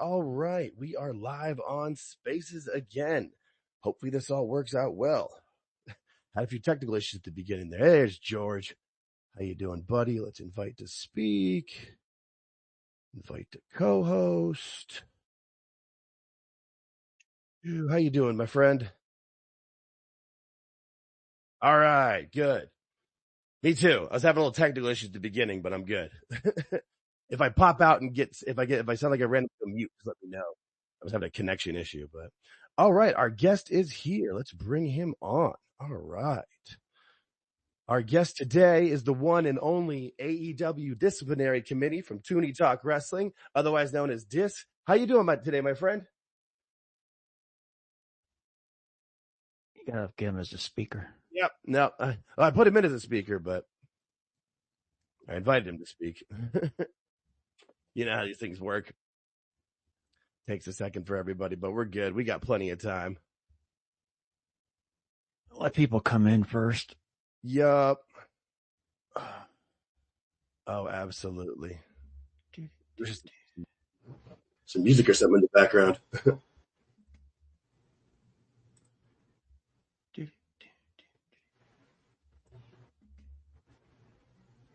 All right. We are live on Spaces again. Hopefully this all works out well. Had a few technical issues at the beginning there. There's George. How you doing, buddy? Let's invite to speak. Invite to co-host. How you doing, my friend? All right, good. Me too. I was having a little technical issues at the beginning, but I'm good. If I pop out and if I sound like I ran into a mute, just let me know. I was having a connection issue, but all right. Our guest is here. Let's bring him on. All right. Our guest today is the one and only AEW Disciplinary Committee from Tooney Talk Wrestling, otherwise known as Dis. How you doing today, my friend? You gotta give him as a speaker. Yep. No, I put him in as a speaker, but I invited him to speak. You know how these things work. Takes a second for everybody, but we're good. We got plenty of time. Let people come in first. Yup. Oh, absolutely. There's just some music or something in the background.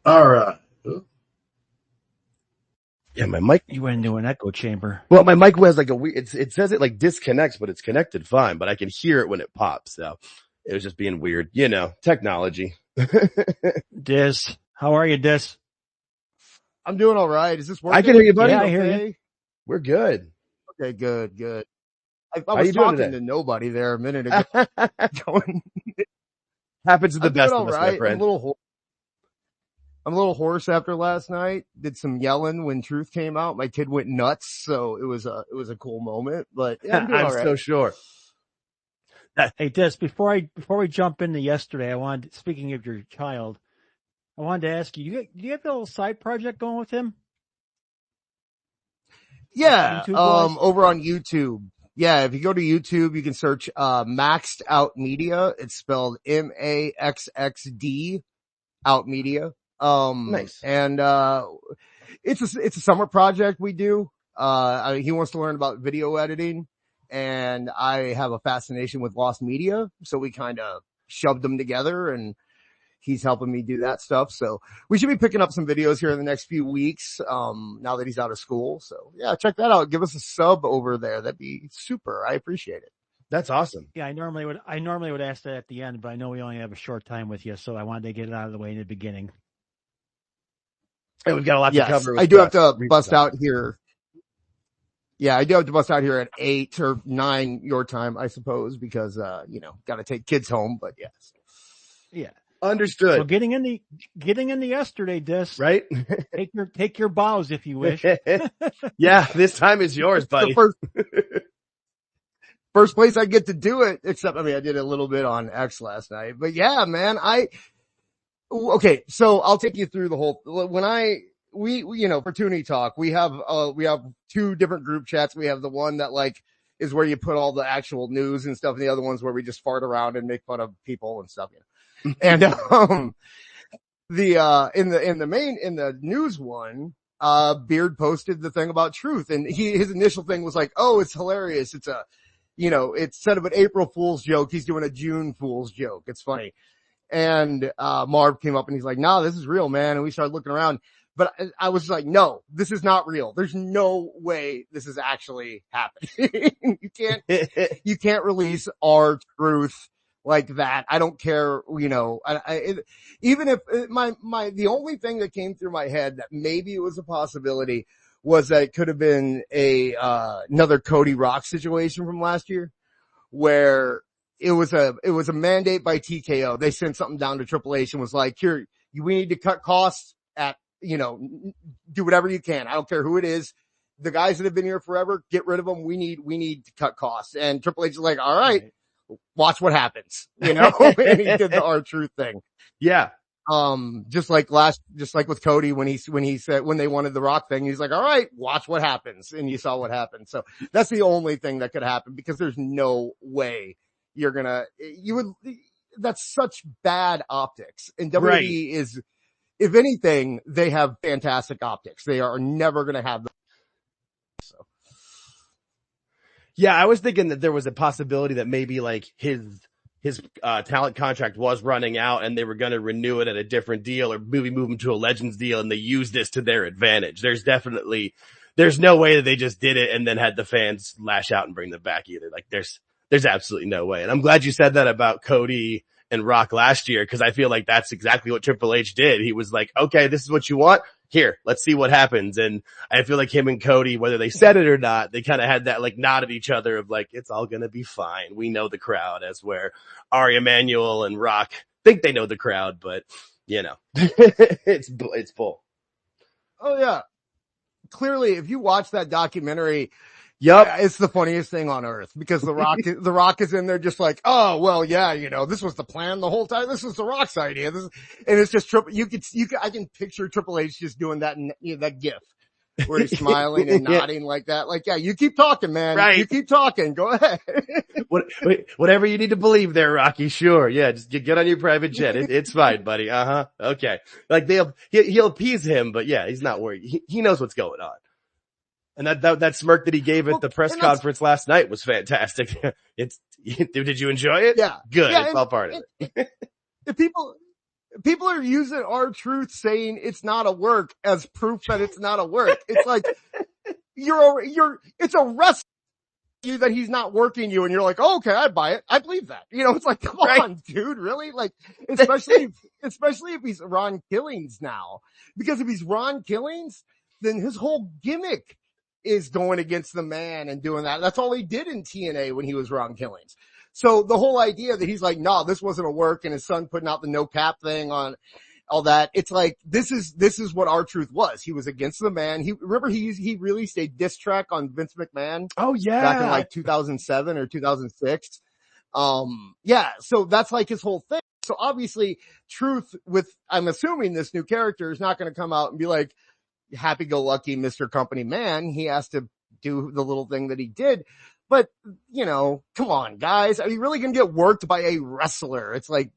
All right. Yeah, my mic. You went into an echo chamber. Well, my mic has like a weird, it says it like disconnects, but it's connected fine, but I can hear it when it pops. So it was just being weird, you know, technology. Dis, how are you, Dis? I'm doing all right. Is this working? I can hear you, buddy. Yeah, I hear you. We're good. Okay, good. I was talking to nobody there a minute ago. Happens to the best of us, right. my friend. I'm a little hoarse after last night. Did some yelling when Truth came out. My kid went nuts, so it was a cool moment. But yeah, I'm doing all right. So sure. Hey, Dis, before we jump into yesterday, speaking of your child, I wanted to ask you, do you have a little side project going with him? Yeah, over on YouTube. Yeah, if you go to YouTube, you can search Maxed Out Media. It's spelled MAXXD Out Media. Nice. And it's a summer project we do. He wants to learn about video editing, and I have a fascination with lost media, so we kind of shoved them together, and he's helping me do that stuff. So we should be picking up some videos here in the next few weeks, now that he's out of school. So yeah, check that out. Give us a sub over there. That'd be super. I appreciate it. That's awesome. Yeah, I normally would ask that at the end, but I know we only have a short time with you, so I wanted to get it out of the way in the beginning. And we've got a lot to cover. I do have to bust out here. Yeah, I do have to bust out here at 8 or 9 your time, I suppose, because, got to take kids home, but yes. Yeah. Understood. So getting into yesterday, Dis. Right? take your bows if you wish. Yeah, this time is yours, buddy. First place I get to do it, except, I did a little bit on X last night, but yeah, man, okay, so I'll take you through the whole, we for Tooney Talk, we have 2 different group chats. We have the one that is where you put all the actual news and stuff, and the other one's where we just fart around and make fun of people and stuff, And, in the news one, Beard posted the thing about Truth, and his initial thing was like, oh, it's hilarious. It's instead of an April Fool's joke, he's doing a June Fool's joke. It's funny. And, Marv came up and he's like, no, this is real, man. And we started looking around, but I was like, no, this is not real. There's no way this is actually happening. You can't release our truth like that. I don't care, even if the only thing that came through my head that maybe it was a possibility was that it could have been another Cody Rock situation from last year where it was a mandate by TKO. They sent something down to Triple H and was like, here, we need to cut costs do whatever you can. I don't care who it is. The guys that have been here forever, get rid of them. We need to cut costs. And Triple H is like, all right, watch what happens, and he did the R-Truth thing. Yeah. Just like with Cody when he said, when they wanted the Rock thing, he's like, all right, watch what happens. And you saw what happened. So that's the only thing that could happen, because there's no way that's such bad optics. And WWE is, if anything, they have fantastic optics. They are never going to have them. So Yeah, I was thinking that there was a possibility that maybe like his talent contract was running out and they were going to renew it at a different deal or maybe move him to a Legends deal and they used this to their advantage. There's no way that they just did it and then had the fans lash out and bring them back either. Like there's absolutely no way. And I'm glad you said that about Cody and Rock last year, because I feel like that's exactly what Triple H did. He was like, okay, this is what you want. Here, let's see what happens. And I feel like him and Cody, whether they said it or not, they kind of had that like nod at each other of like, it's all going to be fine. We know the crowd, as where Ari Emanuel and Rock think they know the crowd, but you know, it's bull. Oh yeah. Clearly, if you watch that documentary, Yep. it's the funniest thing on earth because the Rock is in there just like, oh, well, yeah, this was the plan the whole time. This was the Rock's idea. And it's just I can picture Triple H just doing that, that gif where he's smiling and nodding like that. Like, yeah, you keep talking, man. Right. You keep talking. Go ahead. Whatever you need to believe there, Rocky. Sure. Yeah. Just get on your private jet. It's fine, buddy. Okay. Like he'll appease him, but yeah, he's not worried. He knows what's going on. And that smirk that he gave at the press conference last night was fantastic. Did you enjoy it? Yeah. Good. Yeah, it's all part of it. If people are using R-Truth saying it's not a work as proof that it's not a work. It's like, it's a wrestler that he's not working you and you're like, oh, okay, I buy it. I believe that. It's like, come on, dude, really? Like, especially if he's Ron Killings now, because if he's Ron Killings, then his whole gimmick is going against the man and doing that. That's all he did in TNA when he was Ron Killings. So the whole idea that he's like, no, this wasn't a work, and his son putting out the no cap thing on all that. It's like, this is what R-Truth was. He was against the man. He released a diss track on Vince McMahon. Oh yeah. Back in like 2007 or 2006. Yeah. So that's like his whole thing. So obviously Truth I'm assuming this new character is not going to come out and be like, happy-go-lucky Mr. Company man. He has to do the little thing that he did. But, come on, guys. Are you really going to get worked by a wrestler? It's like,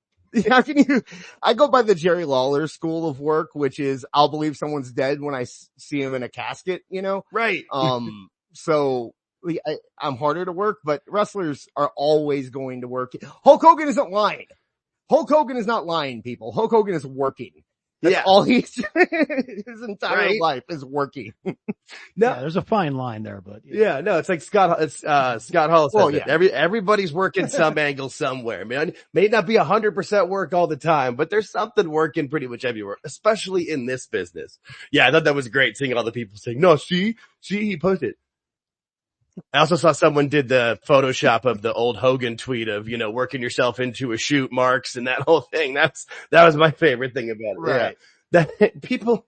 how can you, I go by the Jerry Lawler school of work, which is I'll believe someone's dead when I see him in a casket, Right. So I'm harder to work, but wrestlers are always going to work. Hulk Hogan isn't lying. Hulk Hogan is not lying, people. Hulk Hogan is working. That's all his entire life is working. No, there's a fine line there, but no, it's like Scott Hall said. Yeah. Everybody's working some angle somewhere. Man, may not be 100% work all the time, but there's something working pretty much everywhere, especially in this business. Yeah, I thought that was great seeing all the people saying, no, see, he posted. I also saw someone did the Photoshop of the old Hogan tweet of, working yourself into a shoot marks and that whole thing. That was my favorite thing about it. Right. Yeah. That people,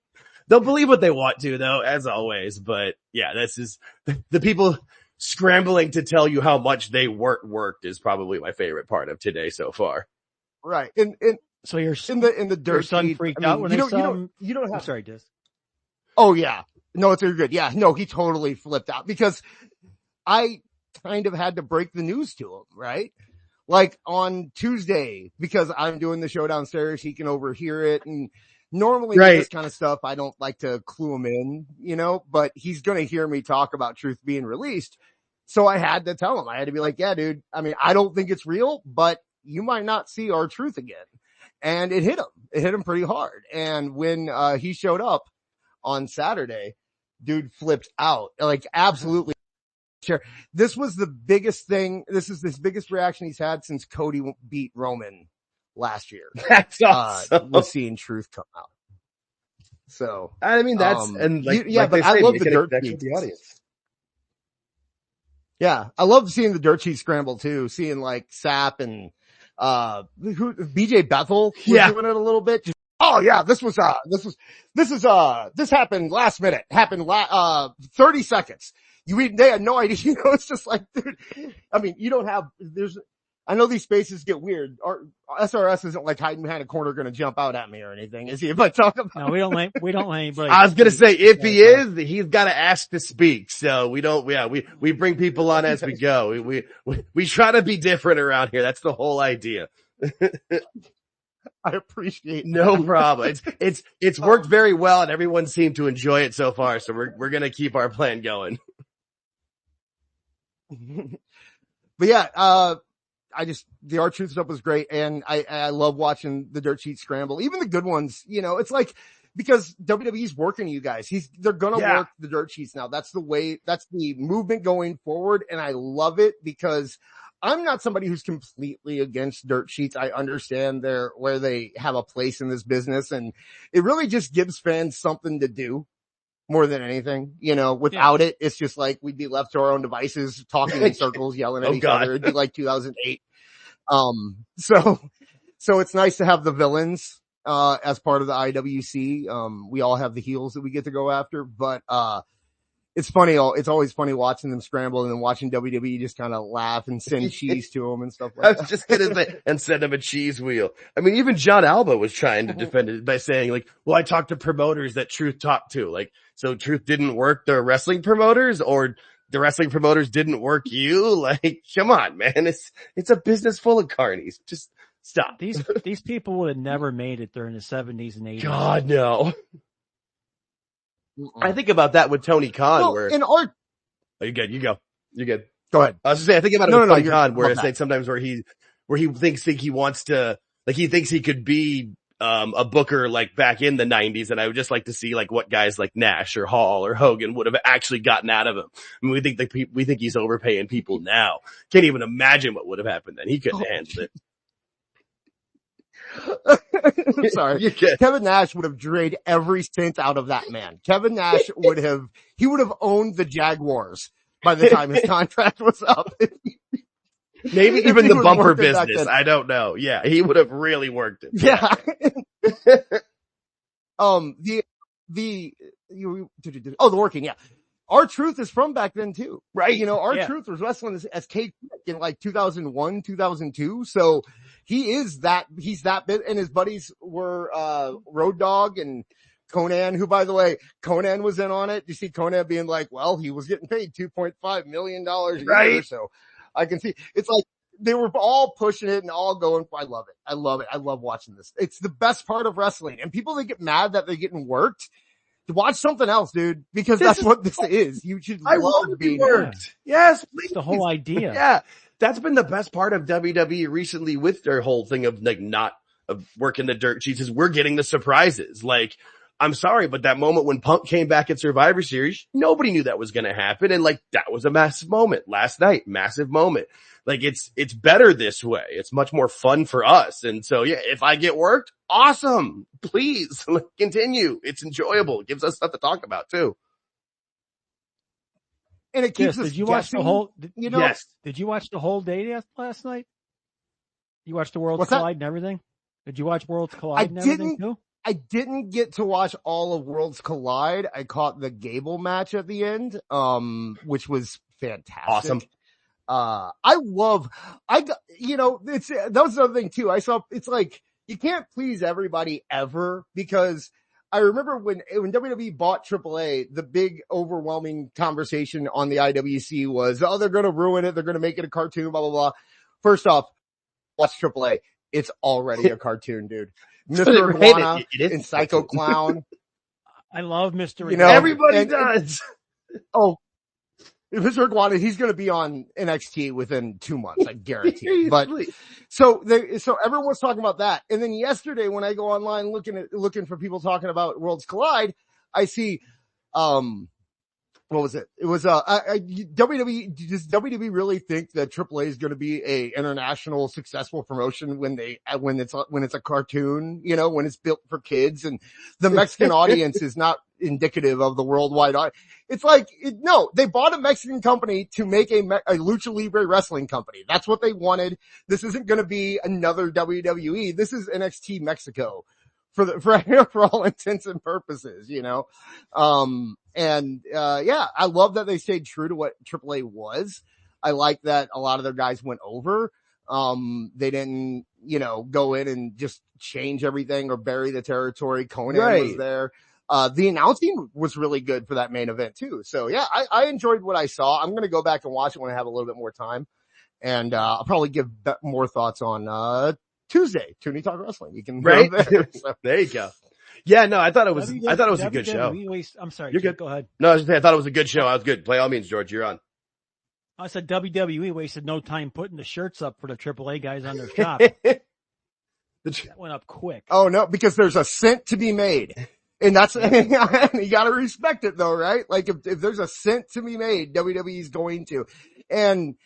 they'll believe what they want to though, as always. But yeah, this is the people scrambling to tell you how much they worked is probably my favorite part of today so far. Right. so you're in the dirt your son sheet, freaked I mean, out when you they don't, saw you don't, him. you don't I'm have, sorry, Dis. oh yeah. No, it's very good. Yeah. No, he totally flipped out because I kind of had to break the news to him, right? Like on Tuesday, because I'm doing the show downstairs, he can overhear it. And normally with this kind of stuff, I don't like to clue him in, but he's going to hear me talk about Truth being released. So I had to tell him, I had to be like, yeah, dude, I mean, I don't think it's real, but you might not see R-Truth again. And it hit him pretty hard. And when, he showed up on Saturday, dude flipped out, like absolutely. Sure. This was the biggest thing. This is his biggest reaction he's had since Cody beat Roman last year. That's awesome. Was seeing Truth come out. So, I mean, that's, and like, but I love the dirt sheets. The audience. Yeah. I love seeing the dirt sheet scramble too. Seeing like Sap and, BJ Bethel was doing it a little bit. Just, oh yeah, this happened last minute. Happened 30 seconds. They had no idea, it's just like, dude, I mean, I know these spaces get weird. SRS isn't like hiding behind a corner going to jump out at me or anything, is he? If I talk about No, we don't let anybody. I was going to say, if he is, he's got to ask to speak. So we bring people on as we go. We try to be different around here. That's the whole idea. I appreciate no problem. It's worked very well and everyone seemed to enjoy it so far. So we're going to keep our plan going. But yeah, the R-Truth stuff was great. And I love watching the dirt sheet scramble. Even the good ones, it's like, because WWE's working you guys. They're gonna work the dirt sheets now. That's the movement going forward. And I love it because I'm not somebody who's completely against dirt sheets. I understand where they have a place in this business, and it really just gives fans something to do more than anything. Without it, it's just like we'd be left to our own devices, talking in circles, yelling at each other. It'd be like 2008. So it's nice to have the villains, as part of the IWC. We all have the heels that we get to go after, but, it's funny. It's always funny watching them scramble and then watching WWE just kind of laugh and send cheese to them and stuff like that. I was just gonna say, and send him a cheese wheel. I mean, even John Alba was trying to defend it by saying like, well, I talked to promoters that Truth talked to. Like, so Truth didn't work the wrestling promoters, or the wrestling promoters didn't work you? Like, come on, man. It's a business full of carnies. Just stop. These people would have never made it during the 70s and 80s. God, no. I think about that with Tony Khan, where oh, you're good. You go. You're good. Go ahead. I was just saying, I think about it with Tony Khan, where it's like sometimes where he thinks he wants to, like, he thinks he could be, a booker like back in the 90s. And I would just like to see like what guys like Nash or Hall or Hogan would have actually gotten out of him. I mean, we think he's overpaying people now. Can't even imagine what would have happened then. He couldn't have handled it. Sorry. Kevin Nash would have drained every cent out of that man. Kevin Nash would have owned the Jaguars by the time his contract was up. Maybe even the bumper business. I don't know. Yeah, he would have really worked it. Yeah. The working. Yeah. R-Truth is from back then too, right? R-Truth was wrestling as K in like 2001, 2002. So he's that bit, and his buddies were, Road Dogg and Conan, who, by the way, Conan was in on it. You see Conan being like, well, he was getting paid $2.5 million a year. So I can see it's like they were all pushing it and all going. I love it. I love it. I love watching this. It's the best part of wrestling, and people that get mad that they're getting worked, watch something else, dude, because that's what this is. You should love being worked. Yes, please. It's the whole idea. Yeah. That's been the best part of WWE recently with their whole thing of like not of working the dirt sheets, is we're getting the surprises. Like, I'm sorry, but that moment when Punk came back at Survivor Series, nobody knew that was going to happen. And like, that was a massive moment last night, massive moment. Like, it's better this way. It's much more fun for us. And so, yeah, if I get worked, awesome. Please continue. It's enjoyable. It gives us stuff to talk about too. And it keeps us Did you guessing, watch the whole, Yes. Did you watch the whole day last night? You watched the Worlds What's that? Collide and everything? Did you watch Worlds Collide and everything too? I didn't get to watch all of Worlds Collide. I caught the Gable match at the end, which was fantastic. Awesome. That was another thing too. It's like, you can't please everybody ever, because I remember when WWE bought AAA, the big overwhelming conversation on the IWC was, oh, they're going to ruin it. They're going to make it a cartoon, blah, blah, blah. First off, watch AAA. It's already a cartoon, dude. Mr. Iguana and Psycho Clown. I love Mr. Iguana. Everybody does. Mr. Iguana, he's going to be on NXT within 2 months, I guarantee. But so everyone's talking about that. And then yesterday, when I go online looking for people talking about Worlds Collide, I see, what was it? It was, WWE, does WWE really think that AAA is going to be a international successful promotion when it's a cartoon, when it's built for kids, and the Mexican audience is not indicative of the worldwide audience? It's like, no, they bought a Mexican company to make a Lucha Libre wrestling company. That's what they wanted. This isn't going to be another WWE. This is NXT Mexico for all intents and purposes, I love that they stayed true to what AAA was. I like that a lot of their guys went over. They didn't, go in and just change everything or bury the territory. Conan was there. The announcing was really good for that main event too. So yeah, I enjoyed what I saw. I'm going to go back and watch it when I have a little bit more time. And, I'll probably give more thoughts on, Tuesday, Tooney Talk Wrestling. You can right there. So. There you go. Yeah, no, I thought it was a good show. I'm sorry. You're Jake, good. Go ahead. No, I thought it was a good show. I was good. By all means, George, you're on. I said WWE wasted no time putting the shirts up for the AAA guys on their shop. That went up quick. Oh no, because there's a cent to be made. And that's, you gotta respect it though, right? Like if there's a cent to be made, WWE's going to. And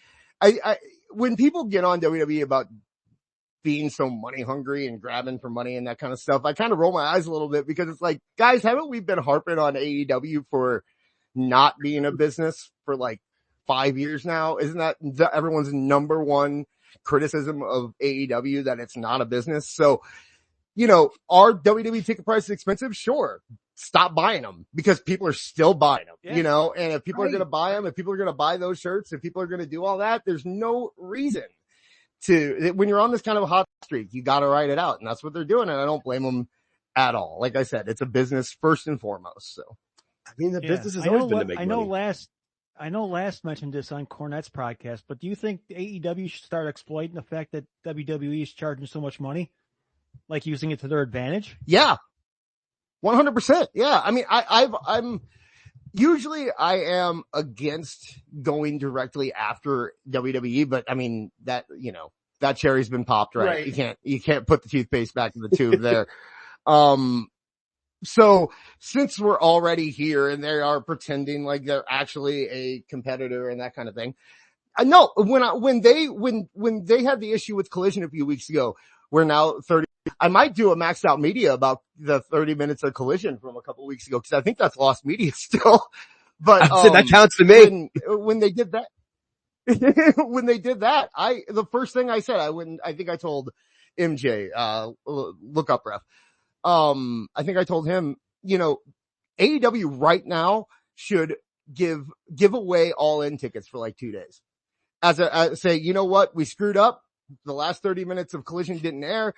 when people get on WWE about being so money hungry and grabbing for money and that kind of stuff, I kind of roll my eyes a little bit because it's like, guys, haven't we been harping on AEW for not being a business for like 5 years now? Isn't that everyone's number one criticism of AEW, that it's not a business? So, are WWE ticket prices expensive? Sure. Stop buying them because people are still buying them, and if people are going to buy them, if people are going to buy those shirts, if people are going to do all that, there's no reason when you're on this kind of a hot streak, you got to ride it out. And that's what they're doing. And I don't blame them at all. Like I said, it's a business first and foremost. So, I mean, the business has always been to make money. I know Last mentioned this on Cornette's podcast, but do you think AEW should start exploiting the fact that WWE is charging so much money? Like using it to their advantage? Yeah. 100%. Yeah. I mean, I'm usually I am against going directly after WWE, but I mean that cherry's been popped, right? You can't put the toothpaste back in the tube there. So since we're already here and they are pretending like they're actually a competitor and that kind of thing, I know when they had the issue with Collision a few weeks ago, we're now 30. I might do a maxed out media about the 30 minutes of Collision from a couple of weeks ago because I think that's lost media still. But that counts to me. When they did that, the first thing I said, I think I told MJ, look up ref. I think I told him, AEW right now should give away all in tickets for like 2 days. Say, you know what? We screwed up. The last 30 minutes of Collision didn't air.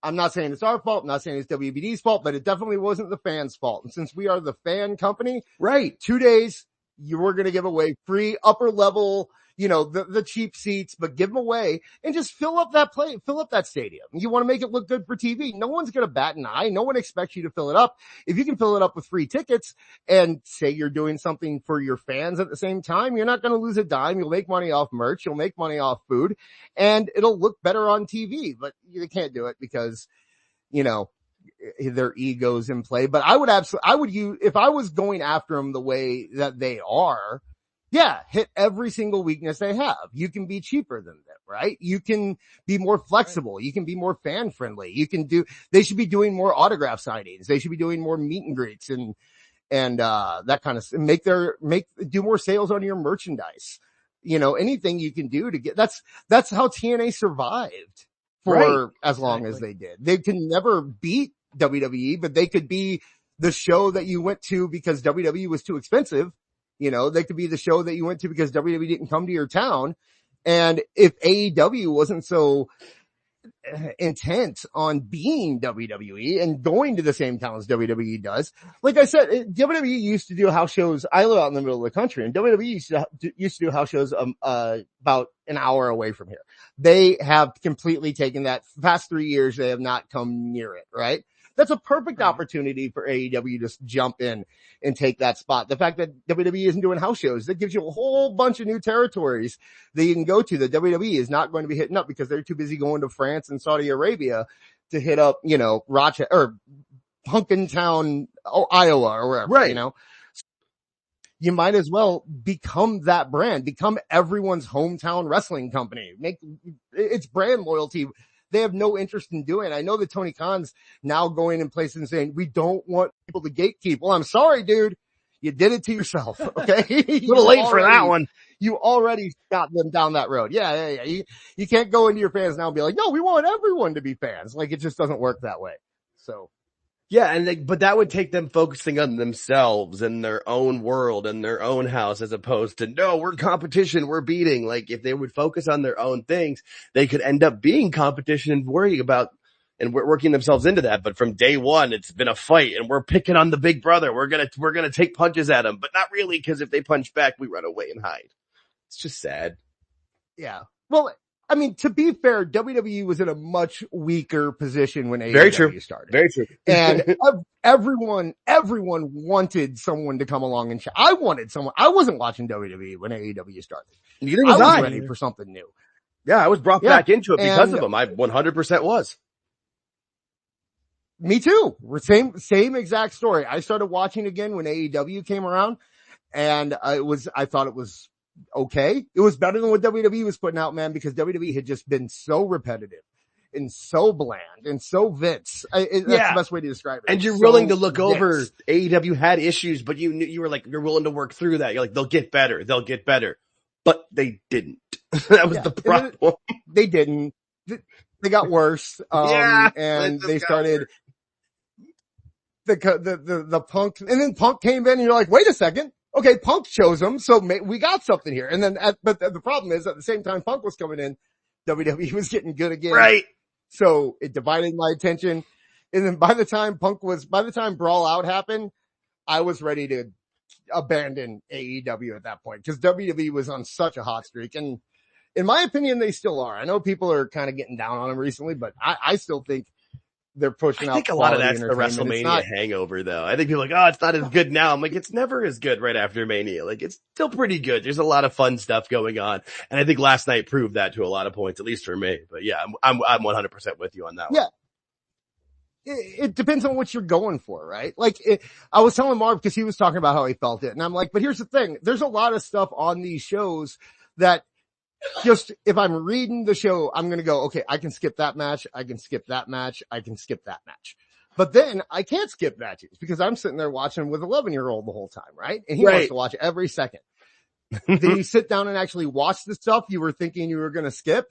I'm not saying it's our fault. I'm not saying it's WBD's fault, but it definitely wasn't the fans' fault. And since we are the fan company, right, 2 days, you were going to give away free upper level, the cheap seats, but give them away and just fill up that stadium. You want to make it look good for TV. No one's going to bat an eye. No one expects you to fill it up. If you can fill it up with free tickets and say you're doing something for your fans at the same time, you're not going to lose a dime. You'll make money off merch. You'll make money off food and it'll look better on TV, but you can't do it because, their egos in play. But if I was going after them the way that they are, yeah, hit every single weakness they have. You can be cheaper than them, right? You can be more flexible. You can be more fan friendly. They should be doing more autograph signings. They should be doing more meet and greets and that kind of, do more sales on your merchandise. Anything you can do to get, that's how TNA survived for as long as they did. They can never beat WWE, but they could be the show that you went to because WWE was too expensive. They could be the show that you went to because WWE didn't come to your town. And if AEW wasn't so intent on being WWE and going to the same town as WWE does, like I said, WWE used to do house shows. I live out in the middle of the country and WWE used to do house shows, about an hour away from here. They have completely taken that. The past 3 years, they have not come near it, right? That's a perfect opportunity for AEW to jump in and take that spot. The fact that WWE isn't doing house shows, that gives you a whole bunch of new territories that you can go to that WWE is not going to be hitting up because they're too busy going to France and Saudi Arabia to hit up, Rochester or Punkentown, Iowa or wherever, right. You might as well become that brand, become everyone's hometown wrestling company. It's brand loyalty. They have no interest in doing it. I know that Tony Khan's now going in places and saying, we don't want people to gatekeep. Well, I'm sorry, dude. You did it to yourself. Okay. A little late for that one. You already got them down that road. Yeah. You can't go into your fans now and be like, no, we want everyone to be fans. Like it just doesn't work that way. So. Yeah, but that would take them focusing on themselves and their own world and their own house as opposed to, no, we're competition, we're beating. Like if they would focus on their own things, they could end up being competition and worrying about and we're working themselves into that. But from day one, it's been a fight and we're picking on the big brother. We're gonna take punches at him, but not really because if they punch back, we run away and hide. It's just sad. Yeah. Well, I mean, to be fair, WWE was in a much weaker position when Very AEW true. started. Very true. And everyone wanted someone to come along and I wanted someone. I wasn't watching WWE when AEW started. Neither was I I. was ready for something new. Yeah, I was brought back into it because of them. I 100% was. Me too. Same exact story. I started watching again when AEW came around, and I thought it was okay. It was better than what WWE was putting out, man, because WWE had just been so repetitive and so bland and so Vince. That's the best way to describe it. And you're willing to look over AEW had issues, but you were like, you're willing to work through that. You're like, they'll get better. But they didn't. That was the problem. They didn't. They got worse. And they started the Punk, and then Punk came in and you're like, wait a second. Okay, Punk chose him, so we got something here. And then, but the problem is at the same time Punk was coming in, WWE was getting good again. Right. So it divided my attention. And then by the time Brawl Out happened, I was ready to abandon AEW at that point because WWE was on such a hot streak. And in my opinion, they still are. I know people are kind of getting down on them recently, but I still think they're pushing out. I think a lot of that's the WrestleMania hangover though. I think people are like, oh, it's not as good now. I'm like, it's never as good right after Mania. Like, it's still pretty good. There's a lot of fun stuff going on. And I think last night proved that to a lot of points, at least for me. But yeah, I'm 100% with you on that one. Yeah. It depends on what you're going for, right? Like, I was telling Marv because he was talking about how he felt it. And I'm like, but here's the thing. There's a lot of stuff on these shows that just, if I'm reading the show, I'm going to go, okay, I can skip that match. I can skip that match. I can skip that match. But then I can't skip matches because I'm sitting there watching with 11-year-old the whole time, right? And he wants to watch every second. Then you sit down and actually watch the stuff you were thinking you were going to skip.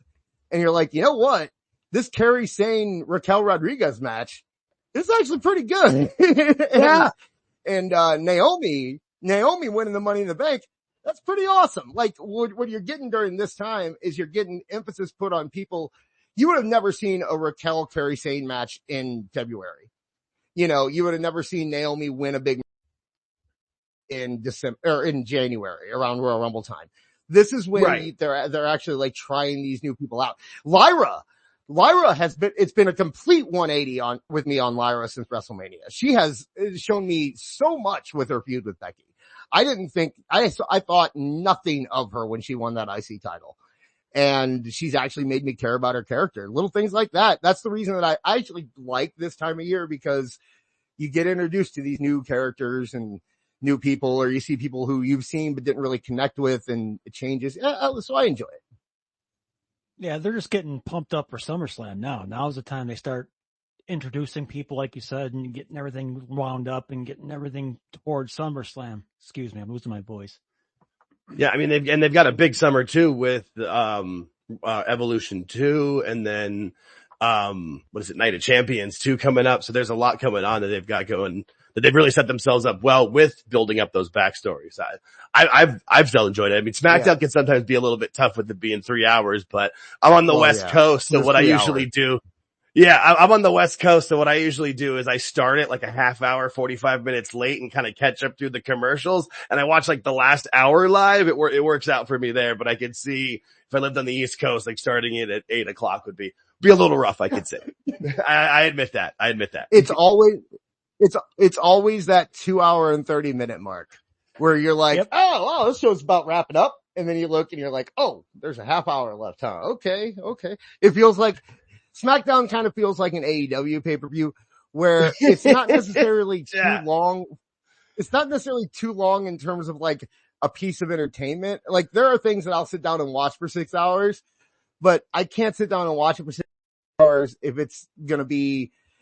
And you're like, you know what? This Kairi Sane Raquel Rodriguez match is actually pretty good. And Naomi winning the Money in the Bank. That's pretty awesome. Like what you're getting during this time is you're getting emphasis put on people. You would have never seen a Raquel Kairi Sane match in February. You know, you would have never seen Naomi win a big in December or in January around Royal Rumble time. This is when they're actually like trying these new people out. Lyra it's been a complete 180 with me on Lyra since WrestleMania. She has shown me so much with her feud with Becky. I thought nothing of her when she won that IC title. And she's actually made me care about her character. Little things like that. That's the reason that I actually like this time of year, because you get introduced to these new characters and new people, or you see people who you've seen but didn't really connect with, and it changes. So I enjoy it. Yeah, they're just getting pumped up for SummerSlam now. Now's the time they start introducing people, like you said, and getting everything wound up and getting everything towards SummerSlam. Excuse me, I'm losing my voice. Yeah, I mean, they've got a big summer too with Evolution 2, and then Night of Champions 2 coming up. So there's a lot coming on that they've got going, that they've really set themselves up well with building up those backstories. I've still enjoyed it. I mean, SmackDown can sometimes be a little bit tough with it being 3 hours, but I'm on the West Coast, so what I usually do. Yeah, I'm on the West Coast, so what I usually do is I start it like a half hour, 45 minutes late, and kind of catch up through the commercials, and I watch like the last hour live. It works out for me there, but I could see if I lived on the East Coast, like starting it at 8 o'clock would be a little rough, I could say. I admit that. It's always that 2 hour and 30 minute mark where you're like, oh, wow, this show's about wrapping up. And then you look and you're like, oh, there's a half hour left, huh? Okay. It feels like SmackDown kind of feels like an AEW pay-per-view where it's not necessarily too long. It's not necessarily too long in terms of like a piece of entertainment. Like there are things that I'll sit down and watch for 6 hours, but I can't sit down and watch it for 6 hours if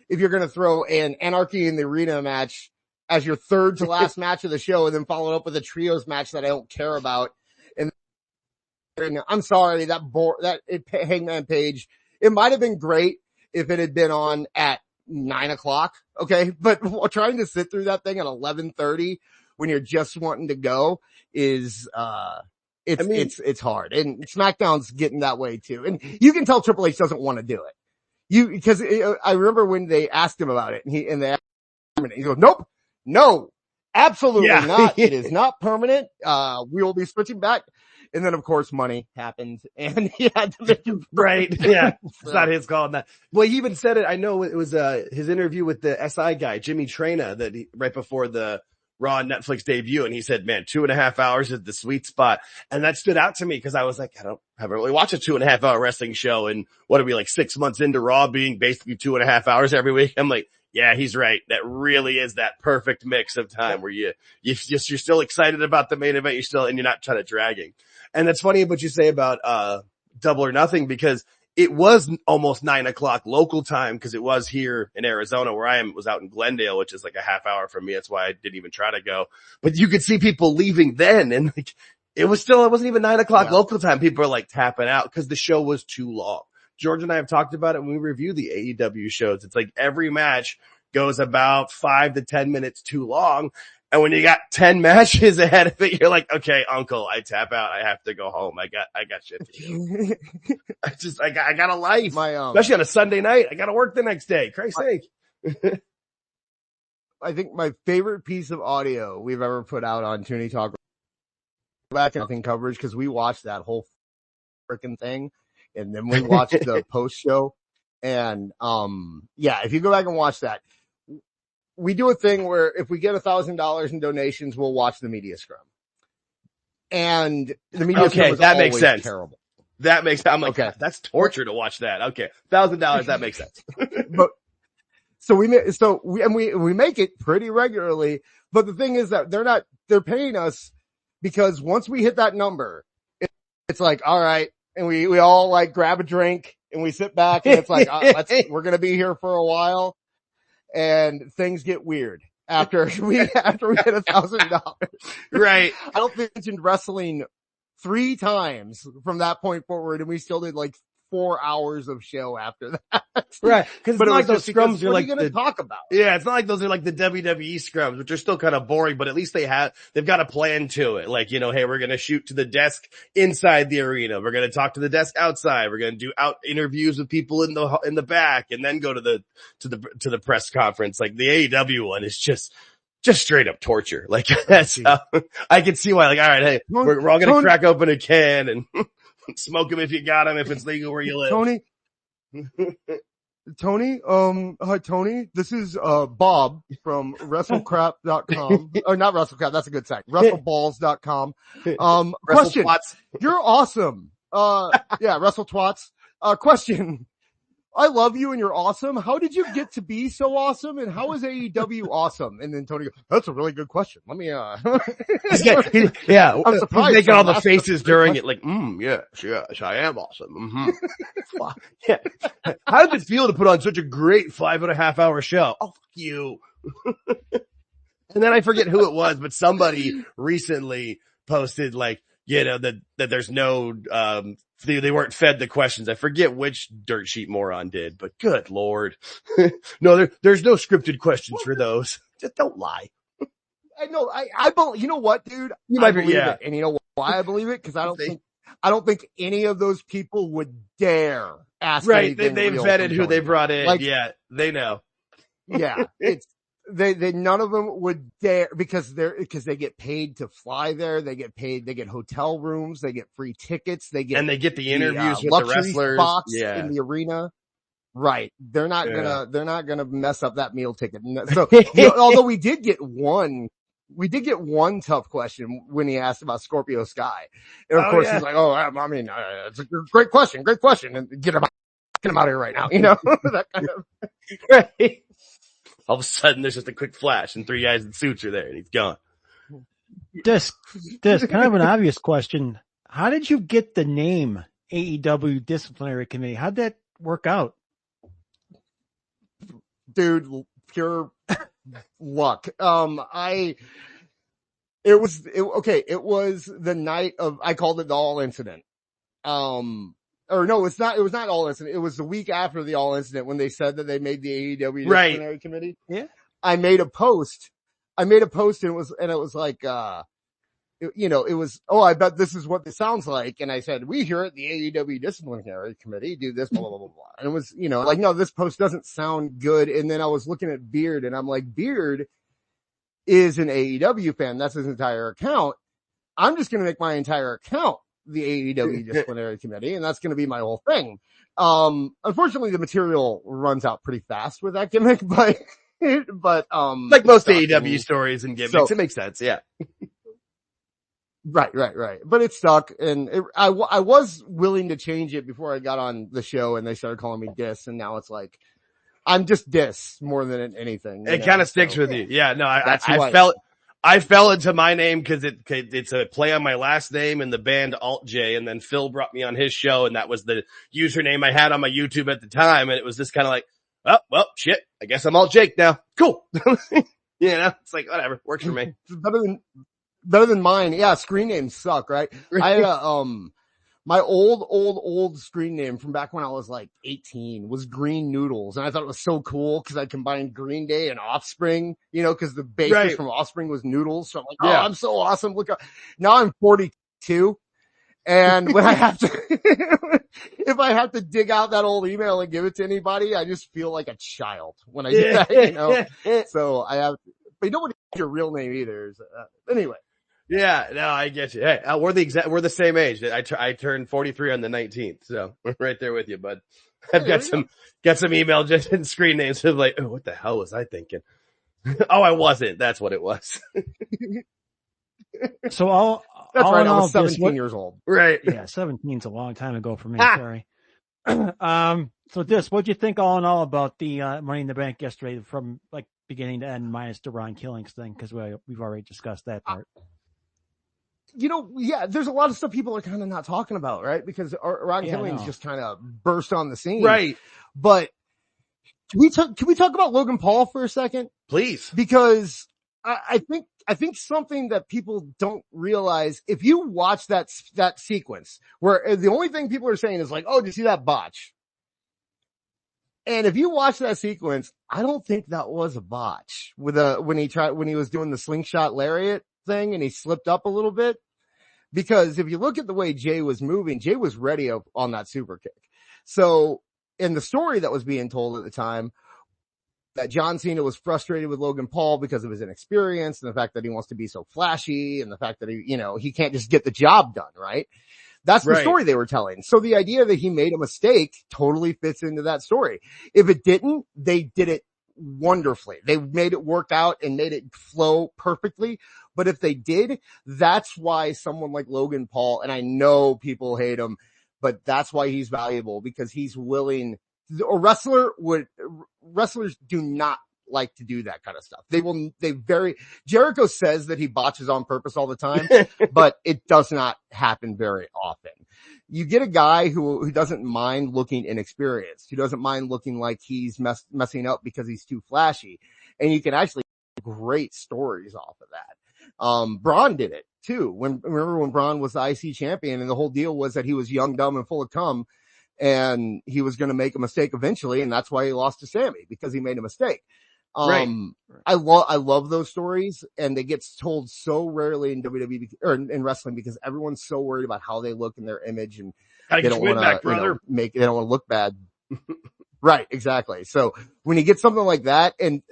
you're going to throw an Anarchy in the Arena match as your third to last match of the show and then follow it up with a trios match that I don't care about. And I'm sorry, Hangman Page, it might have been great if it had been on at 9 o'clock. Okay. But trying to sit through that thing at 11:30 when you're just wanting to go is, it's hard. And SmackDown's getting that way too. And you can tell Triple H doesn't want to do it. Because I remember when they asked him about it and he goes, nope, no, absolutely not. It is not permanent. We will be switching back. And then of course money happened and he had to make it right. Yeah. It's not his call on that. Well, he even said it. I know it was, his interview with the SI guy, Jimmy Traina, that right before the Raw Netflix debut. And he said, man, 2.5 hours is the sweet spot. And that stood out to me because I was like, haven't really watched a 2.5 hour wrestling show. And what are we, like 6 months into Raw being basically 2.5 hours every week? I'm like, yeah, he's right. That really is that perfect mix of time where you're still excited about the main event. You're not trying to dragging. And that's funny what you say about, Double or Nothing, because it was almost 9 o'clock local time because it was here in Arizona where I am. It was out in Glendale, which is like a half hour from me. That's why I didn't even try to go, but you could see people leaving then. And like, it wasn't even 9 o'clock local time. People are like tapping out because the show was too long. George and I have talked about it when we review the AEW shows. It's like every match goes about 5 to 10 minutes too long. And when you got 10 matches ahead of it, you're like, okay, uncle, I tap out. I have to go home. I got shit to do. I got a life. Especially on a Sunday night. I got to work the next day. Christ's sake. I think my favorite piece of audio we've ever put out on Tooney Talk back and coverage, because we watched that whole freaking thing. And then we watched the post show. And, if you go back and watch that, we do a thing where if we get $1,000 in donations, we'll watch the media scrum. And the media scrum is that makes sense. Terrible. That makes, I'm like, okay, that's torture to watch that. Okay. $1,000, that makes sense. But, we make it pretty regularly. But the thing is that they're paying us because once we hit that number, it's like, all right. And we all like grab a drink and we sit back and it's like, we're going to be here for a while. And things get weird after we hit $1,000. Right. I don't think I mentioned wrestling 3 times from that point forward. And we still did like 4 hours of show after that. Right. Cause it's not like those scrums what are you going to talk about? Yeah. It's not like those are like the WWE scrums, which are still kind of boring, but at least they've got a plan to it. Like, hey, we're going to shoot to the desk inside the arena. We're going to talk to the desk outside. We're going to do out interviews with people in the back and then go to the press conference. Like the AEW one is just straight up torture. Like that's how I can see why, like, all right, hey, we're all going to crack open a can and smoke them if you got them, if it's legal where you live. Tony, hi Tony, this is, Bob from WrestleCrap.com. Oh, not WrestleCrap, that's a good site. WrestleBalls.com. Question. You're awesome. WrestleTwats. Question. I love you and you're awesome. How did you get to be so awesome? And how is AEW awesome? And then Tony goes, that's a really good question. Let me, I'm surprised. He's making all the faces during it like, yes, I am awesome. Mm-hmm. Yeah. How does it feel to put on such a great 5.5 hour show? Oh, fuck you. And then I forget who it was, but somebody recently posted like, that there's no, they weren't fed the questions. I forget which dirt sheet moron did, but good Lord. No, there's no scripted questions for those. Just don't lie. I know. I believe, you know what, dude? I believe it. And you know why I believe it? Cause I don't think any of those people would dare ask. Right. They've vetted who they brought in. Like, yeah. They know. Yeah. They none of them would dare because they get paid to fly there. They get hotel rooms. They get free tickets. They get the interviews with the wrestlers. Spots in the arena. Right. They're not gonna mess up that meal ticket. So, although we did get one tough question when he asked about Scorpio Sky. And of course he's like, it's a great question. And get him out of here right now. That kind of. Right. All of a sudden, there's just a quick flash, and 3 guys in suits are there, and he's gone. This kind of an obvious question. How did you get the name AEW Disciplinary Committee? How'd that work out? Dude, pure luck. It was the night of, I called it the All Incident. Or no, it was not All Incident. It was the week after the All Incident when they said that they made the AEW Disciplinary Committee. Yeah. I made a post and it was like, it was, I bet this is what it sounds like. And I said, we here at the AEW Disciplinary Committee do this, blah, blah, blah, blah. And it was, no, this post doesn't sound good. And then I was looking at Beard and I'm like, Beard is an AEW fan. That's his entire account. I'm just going to make my entire account the AEW disciplinary committee, and that's going to be my whole thing. Unfortunately the material runs out pretty fast with that gimmick, but like most AEW stories and gimmicks, it makes sense. Yeah. Right. But it stuck, and I was willing to change it before I got on the show and they started calling me Dis, and now it's like, I'm just Dis more than anything. It kind of sticks with you. Yeah, no, I fell into my name cause it's a play on my last name and the band AltJake, and then Phil brought me on his show, and that was the username I had on my YouTube at the time, and it was just kind of like, oh, well, shit, I guess I'm AltJake now. Cool. It's like, whatever, works for me. It's better than mine. Yeah, screen names suck, right? I had my old screen name from back when I was like 18 was Green Noodles, and I thought it was so cool because I combined Green Day and Offspring, because the bassist from Offspring was Noodles. So I'm like, oh, I'm so awesome. Look, now I'm 42, and when I have to, if I have to dig out that old email and give it to anybody, I just feel like a child when I do that, So I have, but you don't want to use your real name either. So, anyway. Yeah, no, I get you. Hey, we're the same age. I turned 43 on the 19th, so we're right there with you, bud. I've got some email just in screen names of like, oh, what the hell was I thinking? Oh, I wasn't. That's what it was. So that's right. I was 17 years old. Right. Yeah, 17's a long time ago for me. Sorry. So what'd you think all in all about the Money in the Bank yesterday, from like beginning to end, minus the Ron Killings thing? Because we've already discussed that part. There's a lot of stuff people are kind of not talking about, right? Because Ron Killings just kind of burst on the scene. Right. But can we talk about Logan Paul for a second? Please. Because I think something that people don't realize, if you watch that sequence where the only thing people are saying is like, oh, did you see that botch? And if you watch that sequence, I don't think that was a botch when he was doing the slingshot lariat thing and he slipped up a little bit, because if you look at the way Jay was moving, Jay was ready on that super kick. So in the story that was being told at the time, that John Cena was frustrated with Logan Paul because of his inexperience and the fact that he wants to be so flashy and the fact that he can't just get the job done, right? That's the story they were telling. So the idea that he made a mistake totally fits into that story. If it didn't, they did it wonderfully. They made it work out and made it flow perfectly. But if they did, that's why someone like Logan Paul, and I know people hate him, but that's why he's valuable, because he's willing. Wrestlers do not like to do that kind of stuff. Jericho says that he botches on purpose all the time, but it does not happen very often. You get a guy who doesn't mind looking inexperienced, who doesn't mind looking like he's messing up because he's too flashy, and you can actually get great stories off of that. Braun did it too. Remember when Braun was the IC champion and the whole deal was that he was young, dumb, and full of cum, and he was going to make a mistake eventually, and that's why he lost to Sammy, because he made a mistake. Right. I love those stories, and they get told so rarely in WWE or in wrestling, because everyone's so worried about how they look in their image, and they don't want to they don't want to look bad. Right, exactly. So when you get something like that, and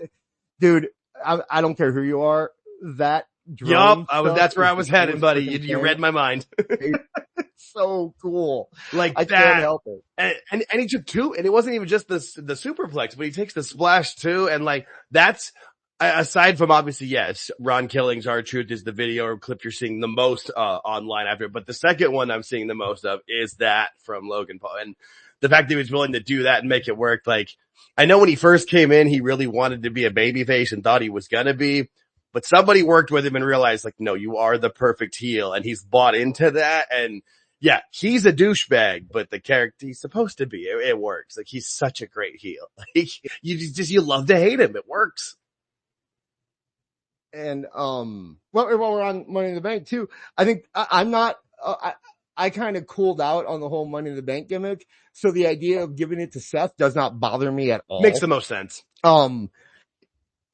dude, I don't care who you are, that that's where I was headed, buddy. You read my mind. It's so cool. Like I can't help it. And he took two, and it wasn't even just the superplex, but he takes the splash too. And like, that's, aside from obviously, yes, Ron Killings, R-Truth is the video or clip you're seeing the most, online after it. But the second one I'm seeing the most of is that from Logan Paul. And the fact that he was willing to do that and make it work. Like, I know when he first came in, he really wanted to be a babyface and thought he was gonna be. But somebody worked with him and realized, like, no, you are the perfect heel. And he's bought into that. And yeah, he's a douchebag, but the character he's supposed to be, it works. Like, he's such a great heel. Like, you love to hate him. It works. And, while we're on Money in the Bank too, I think I kind of cooled out on the whole Money in the Bank gimmick. So the idea of giving it to Seth does not bother me at all. Makes the most sense.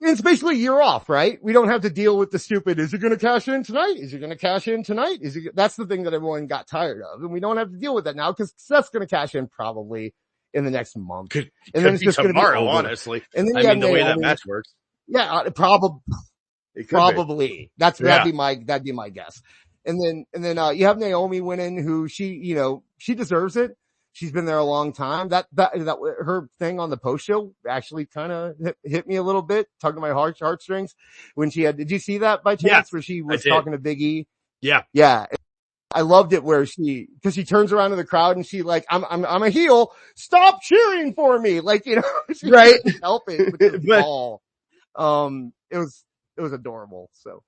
It's basically a year off, right? We don't have to deal with the stupid, is he going to cash in tonight? Is he going to cash in tonight? That's the thing that everyone got tired of. And we don't have to deal with that now, because Seth's going to cash in probably in the next month. Could then it's just tomorrow, honestly. And then the way that match works. Yeah, probably. That'd be my guess. And then you have Naomi winning, who she deserves it. She's been there a long time. That her thing on the post show actually kind of hit me a little bit, tugged my heartstrings when did you see that by chance? Yes, where she was talking to Big E? Yeah. Yeah. I loved it where cause she turns around to the crowd and she like, I'm a heel. Stop cheering for me. Like, she right. couldn't help it with the ball. It was adorable. So.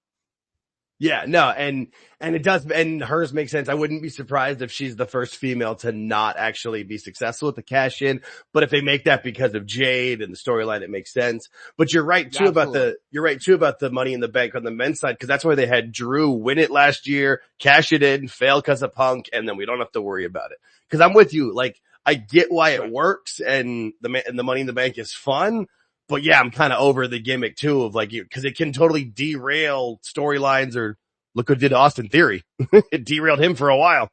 Yeah, no, and it does, and hers makes sense. I wouldn't be surprised if she's the first female to not actually be successful with the cash in, but if they make that because of Jade and the storyline, it makes sense. But you're right too about the Money in the Bank on the men's side, because that's why they had Drew win it last year, cash it in, fail because of Punk, and then we don't have to worry about it. Because I'm with you, like I get why it works, and the Money in the Bank is fun. But yeah, I'm kind of over the gimmick too of like, cause it can totally derail storylines, or look what did Austin Theory. It derailed him for a while.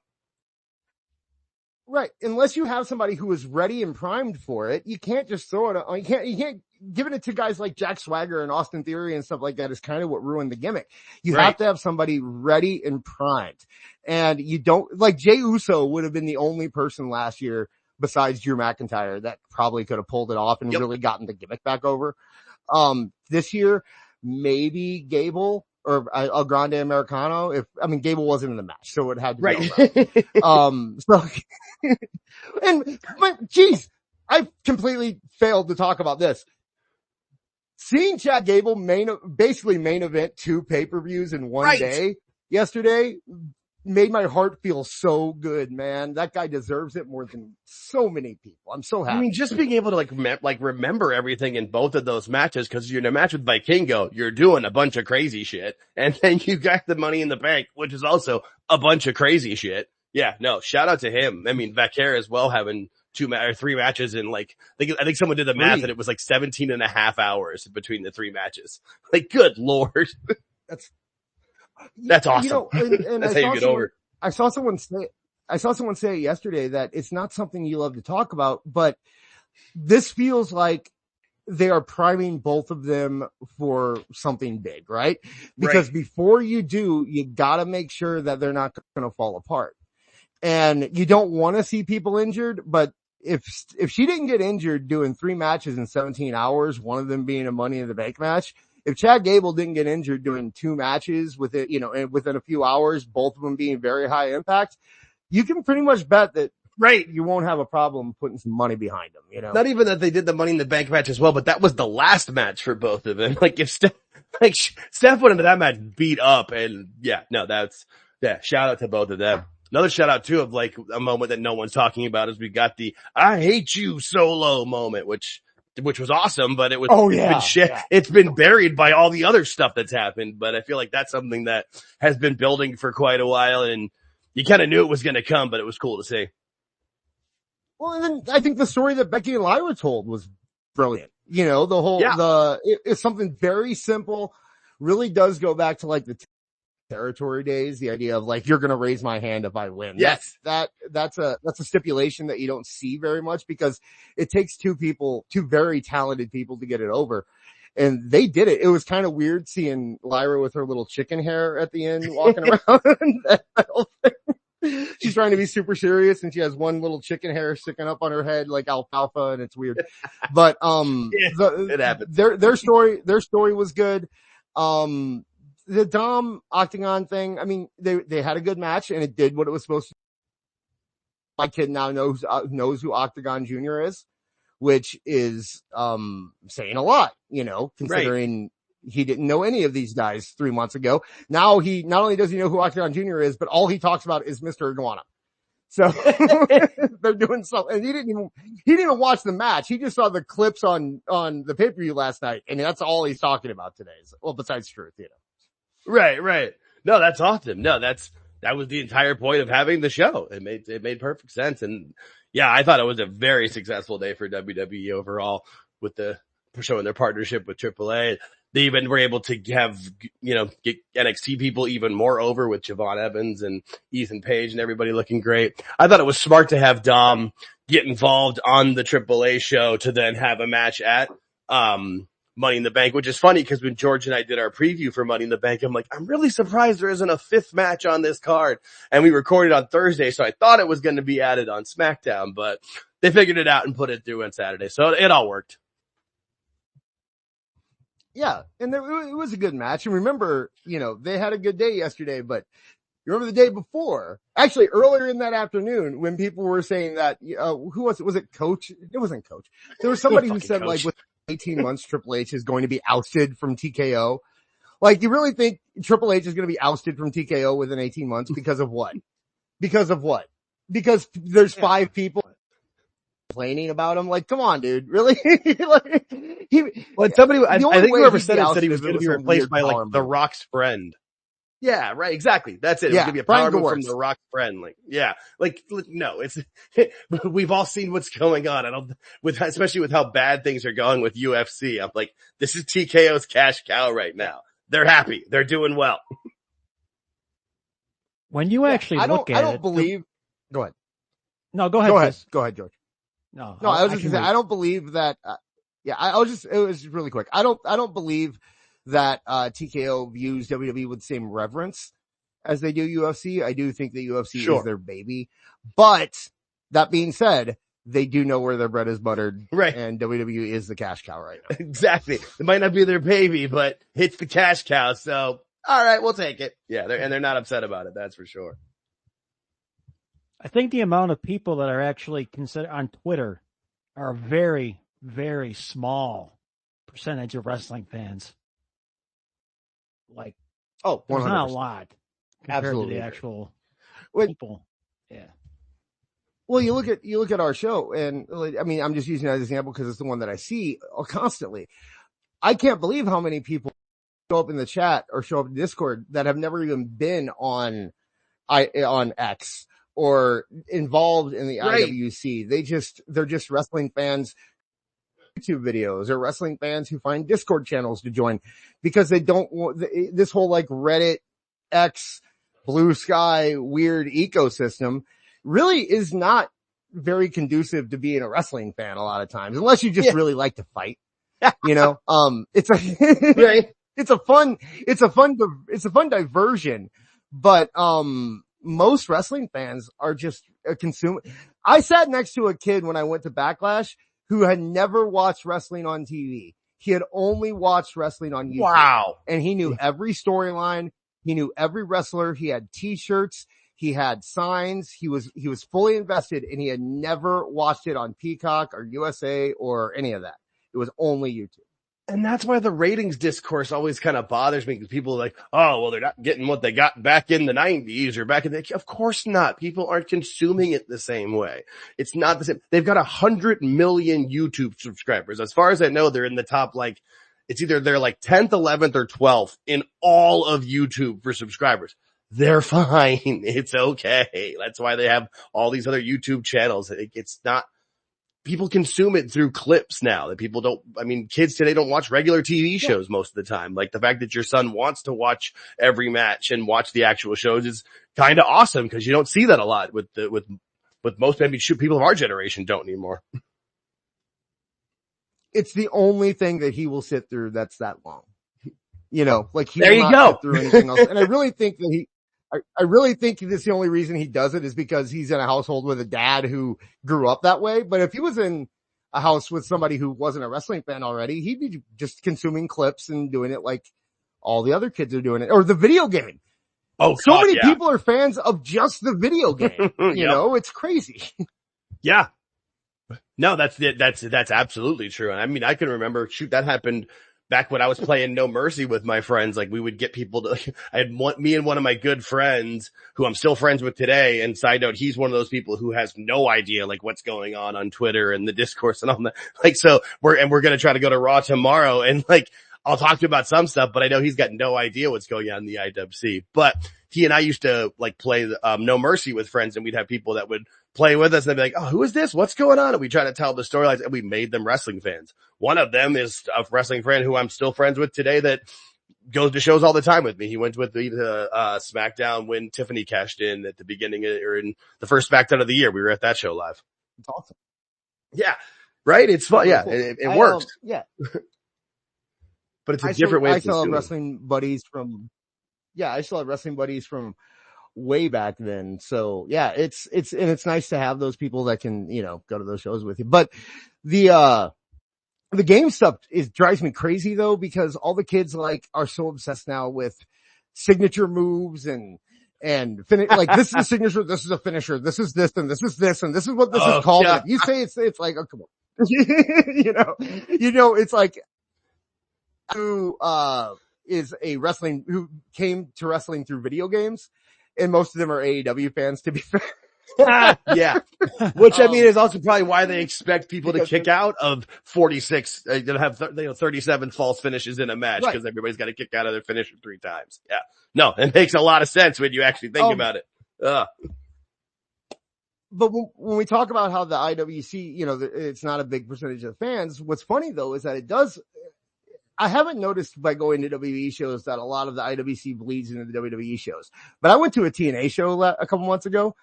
Right. Unless you have somebody who is ready and primed for it, you can't just throw it on. You can't giving it to guys like Jack Swagger and Austin Theory and stuff like that is kind of what ruined the gimmick. You have to have somebody ready and primed. And you don't, like Jey Uso would have been the only person last year besides Drew McIntyre that probably could have pulled it off and really gotten the gimmick back over. This year, maybe Gable or El Grande Americano. Gable wasn't in the match, so it had to be geez, I completely failed to talk about this. Seeing Chad Gable basically main event 2 pay-per-views in one day yesterday made my heart feel so good, man. That guy deserves it more than so many people. I'm so happy. I mean, just being able to remember everything in both of those matches, cause you're in a match with Vikingo, you're doing a bunch of crazy shit. And then you got the Money in the Bank, which is also a bunch of crazy shit. Yeah, no, shout out to him. I mean, Vaquer as well having 3 matches in I think someone did the math and it was like 17 and a half hours between the 3 matches. Like, good Lord. That's awesome. And that's how you get over. I saw someone say yesterday that it's not something you love to talk about, but this feels like they are priming both of them for something big, right? Because before you do, you gotta make sure that they're not gonna fall apart. And you don't want to see people injured, but if she didn't get injured doing 3 matches in 17 hours, one of them being a Money in the Bank match, if Chad Gable didn't get injured doing 2 matches within a few hours, both of them being very high impact, you can pretty much bet that you won't have a problem putting some money behind them, Not even that they did the Money in the Bank match as well, but that was the last match for both of them. Like if Steph went into that match beat up, and shout out to both of them. Another shout out too of like a moment that no one's talking about is we got the I hate you solo moment, which was awesome, but it was, it's been buried by all the other stuff that's happened. But I feel like that's something that has been building for quite a while, and you kind of knew it was going to come, but it was cool to see. Well, and then I think the story that Becky and Lyra told was brilliant. The whole, it's something very simple, really does go back to like the territory days, the idea of like, you're going to raise my hand if I win. Yes. That's a stipulation that you don't see very much because it takes 2 very talented people to get it over. And they did it. It was kind of weird seeing Lyra with her little chicken hair at the end walking around. That whole thing. She's trying to be super serious and she has one little chicken hair sticking up on her head like alfalfa, and it's weird. But, it happened. Their story was good. The Dom Octagon thing, I mean, they had a good match and it did what it was supposed to. My kid now knows who Octagon Jr. is, which is, saying a lot, considering he didn't know any of these guys 3 months ago. Now not only does he know who Octagon Jr. is, but all he talks about is Mr. Iguana. So they're doing something. And he didn't even watch the match. He just saw the clips on the pay-per-view last night. And that's all he's talking about today. Well, besides truth, Right. No, that's awesome. No, that was the entire point of having the show. It made perfect sense. And yeah, I thought it was a very successful day for WWE overall with showing their partnership with AAA. They even were able to have, get NXT people even more over with Javon Evans and Ethan Page and everybody looking great. I thought it was smart to have Dom get involved on the AAA show to then have a match at Money in the Bank, which is funny because when George and I did our preview for Money in the Bank, I'm like, I'm really surprised there isn't a fifth match on this card. And we recorded on Thursday, so I thought it was going to be added on SmackDown, but they figured it out and put it through on Saturday. So it all worked. Yeah. And it was a good match. And remember, they had a good day yesterday, but you remember the day before, actually earlier in that afternoon when people were saying that, who was it? Was it Coach? It wasn't Coach. There was somebody who said Coach. like with 18 months, Triple H is going to be ousted from TKO. Like, you really think Triple H is going to be ousted from TKO within 18 months because of what? Because there's 5 people complaining about him. Like, come on, dude. Really? I think whoever said it said he was going to be replaced by like The Rock's friend. Yeah, right. Exactly. That's it. It was going to be a power move from The Rock's friend. No, we've all seen what's going on. Especially with how bad things are going with UFC. I'm like, this is TKO's cash cow right now. They're happy. They're doing well. When you actually look at it. I don't believe. Go ahead. No, go ahead. Go ahead, George. No, I was just going to say, I don't believe that. It was really quick. I don't believe that TKO views WWE with the same reverence as they do UFC. I do think that UFC is their baby. But that being said, they do know where their bread is buttered. Right. And WWE is the cash cow right now. Exactly. It might not be their baby, but it's the cash cow. So, all right, we'll take it. Yeah, they're not upset about it. That's for sure. I think the amount of people that are actually considered on Twitter are a very, very small percentage of wrestling fans. Like, there's 100%. not a lot compared Absolutely. to the actual people. Yeah. Well, you look at our show, and I mean, I'm just using that as an example because it's the one that I see constantly. I can't believe how many people show up in the chat or show up in Discord that have never even been on X or involved in the IWC. They're just wrestling fans. YouTube videos or wrestling fans who find Discord channels to join because they don't want this whole like Reddit, X, Blue Sky weird ecosystem really is not very conducive to being a wrestling fan a lot of times, unless you just really like to fight. It's a fun diversion, but most wrestling fans are just a consumer. I sat next to a kid when I went to Backlash who had never watched wrestling on TV. He had only watched wrestling on YouTube. Wow. And he knew every storyline. He knew every wrestler. He had t-shirts. He had signs. He was fully invested, and he had never watched it on Peacock or USA or any of that. It was only YouTube. And that's why the ratings discourse always kind of bothers me because people are like, oh, well, they're not getting what they got back in the 90s or back in the, of course not. People aren't consuming it the same way. It's not the same. They've got 100 million YouTube subscribers. As far as I know, they're in the top, like, it's either they're like 10th, 11th, or 12th in all of YouTube for subscribers. They're fine. It's okay. That's why they have all these other YouTube channels. It's not, people consume it through clips now that people don't, I mean, kids today don't watch regular TV shows most of the time. Like the fact that your son wants to watch every match and watch the actual shows is kind of awesome because you don't see that a lot with most maybe people of our generation don't anymore. It's the only thing that he will sit through that's that long. Like he there will you not go. sit through anything else. And I really think that I really think that's the only reason he does it is because he's in a household with a dad who grew up that way. But if he was in a house with somebody who wasn't a wrestling fan already, he'd be just consuming clips and doing it like all the other kids are doing it. Or the video game. Oh, so many people are fans of just the video game. You know, it's crazy. Yeah. No, that's absolutely true. And I mean, I can remember, that happened back when I was playing No Mercy with my friends. Like we would get people to, me and one of my good friends who I'm still friends with today. And side note, he's one of those people who has no idea like what's going on Twitter and the discourse and all that. Like, so we're going to try to go to Raw tomorrow and like, I'll talk to him about some stuff, but I know he's got no idea what's going on in the IWC. But he and I used to like play No Mercy with friends, and we'd have people that would play with us and they'd be like, oh, who is this? What's going on? And we try to tell the storylines, and we made them wrestling fans. One of them is a wrestling friend who I'm still friends with today that goes to shows all the time with me. He went with me to SmackDown when Tiffany cashed in at the beginning or in the first SmackDown of the year. We were at that show live. It's awesome. Yeah. Right? It's fun. Yeah. It works. Yeah. but it's a different way of I still have consuming. wrestling buddies from, I still have wrestling buddies from way back then. So yeah, it's nice to have those people that can, go to those shows with you. But the game stuff drives me crazy though, because all the kids are so obsessed now with signature moves and like this is a signature, this is a finisher, this is this, and this is this, and this is what this is called. Yeah. If you say it's like, oh, come on. It's like, who is a wrestling, who came to wrestling through video games, and most of them are AEW fans, to be fair. Yeah. Which I mean is also probably why they expect people to kick out of 46, to have 37 false finishes in a match, because everybody's got to kick out of their finisher 3 times. Yeah. No, it makes a lot of sense when you actually think about it. But when we talk about how the IWC, it's not a big percentage of fans, what's funny though is that it does, I haven't noticed by going to WWE shows that a lot of the IWC bleeds into the WWE shows, but I went to a TNA show a couple months ago.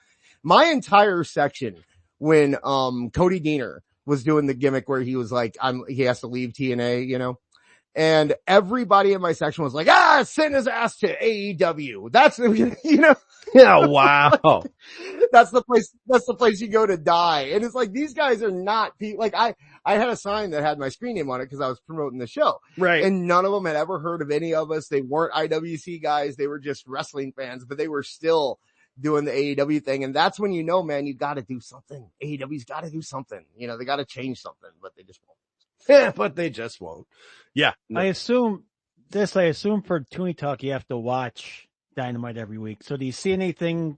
My entire section, when Cody Deaner was doing the gimmick where he was like, he has to leave TNA, and everybody in my section was like, send his ass to AEW. That's, Yeah, wow. That's the place you go to die. And it's like, these guys are not like, I had a sign that had my screen name on it because I was promoting the show. Right. And none of them had ever heard of any of us. They weren't IWC guys. They were just wrestling fans, but they were still doing the AEW thing. And that's when man, you got to do something. AEW's got to do something. They got to change something, but they just won't. Yeah, but they just won't. Yeah. I assume for Tooney Talk, you have to watch Dynamite every week. So do you see anything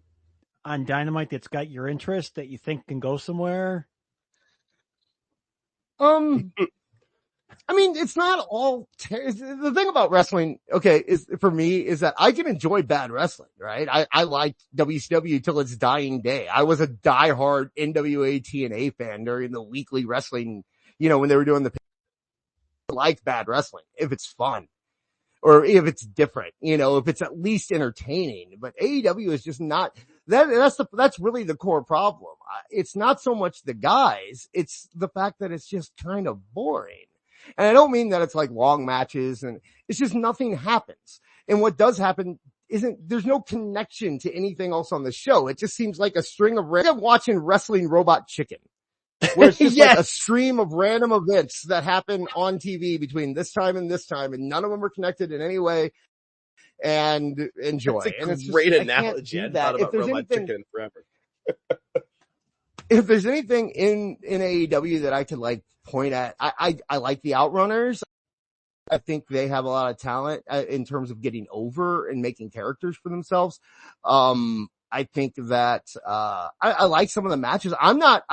on Dynamite that's got your interest that you think can go somewhere? I mean, it's not all the thing about wrestling, is for me is that I can enjoy bad wrestling, right? I liked WCW till its dying day. I was a diehard NWA TNA fan during the weekly wrestling, when they were doing I like bad wrestling if it's fun or if it's different, if it's at least entertaining. But AEW is just not that's really the core problem. It's not so much the guys, it's the fact that it's just kind of boring. And I don't mean that it's like long matches, and it's just nothing happens. And what does happen there's no connection to anything else on the show. It just seems like a string of I'm watching Wrestling Robot Chicken, where it's just like a stream of random events that happen on TV between this time and this time, and none of them are connected in any way. And enjoy. That's a and it's great just, analogy. I thought about Robot Chicken forever. If there's anything in AEW that I could point at, I like the Outrunners. I think they have a lot of talent in terms of getting over and making characters for themselves. I think that, I like some of the matches. I'm not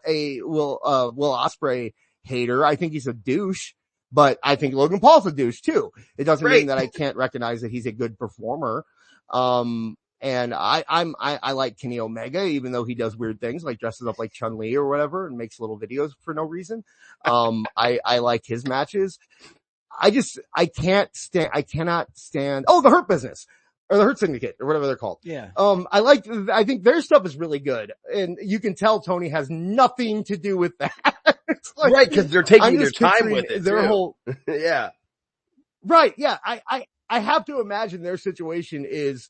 a Will Ospreay hater. I think he's a douche, but I think Logan Paul's a douche too. It doesn't mean that I can't recognize that he's a good performer. And I like Kenny Omega, even though he does weird things like dresses up like Chun-Li or whatever and makes little videos for no reason. I like his matches. I cannot stand, the Hurt Business or the Hurt Syndicate or whatever they're called. Yeah. I think their stuff is really good. And you can tell Tony has nothing to do with that. Right. Cause they're taking their time with it. Their whole, yeah. Right. Yeah. I have to imagine their situation is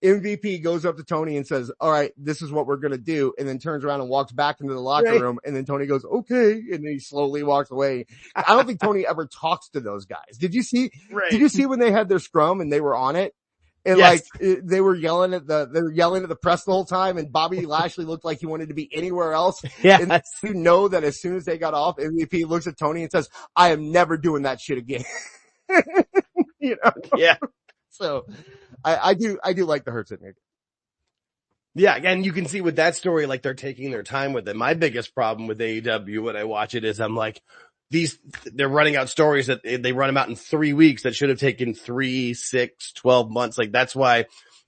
MVP goes up to Tony and says, all right, this is what we're going to do. And then turns around and walks back into the locker room. And then Tony goes, okay. And then he slowly walks away. I don't think Tony ever talks to those guys. Did you see when they had their scrum and they were on it? And they were yelling at the press the whole time, and Bobby Lashley looked like he wanted to be anywhere else. Yeah. And you know that as soon as they got off, MVP looks at Tony and says, I am never doing that shit again. Yeah. So I do like the Hurt Syndicate. Yeah, and you can see with that story, like they're taking their time with it. My biggest problem with AEW when I watch it is I'm like, they're running out stories that they run them out in 3 weeks that should have taken 3, 6, 12 months. Like that's why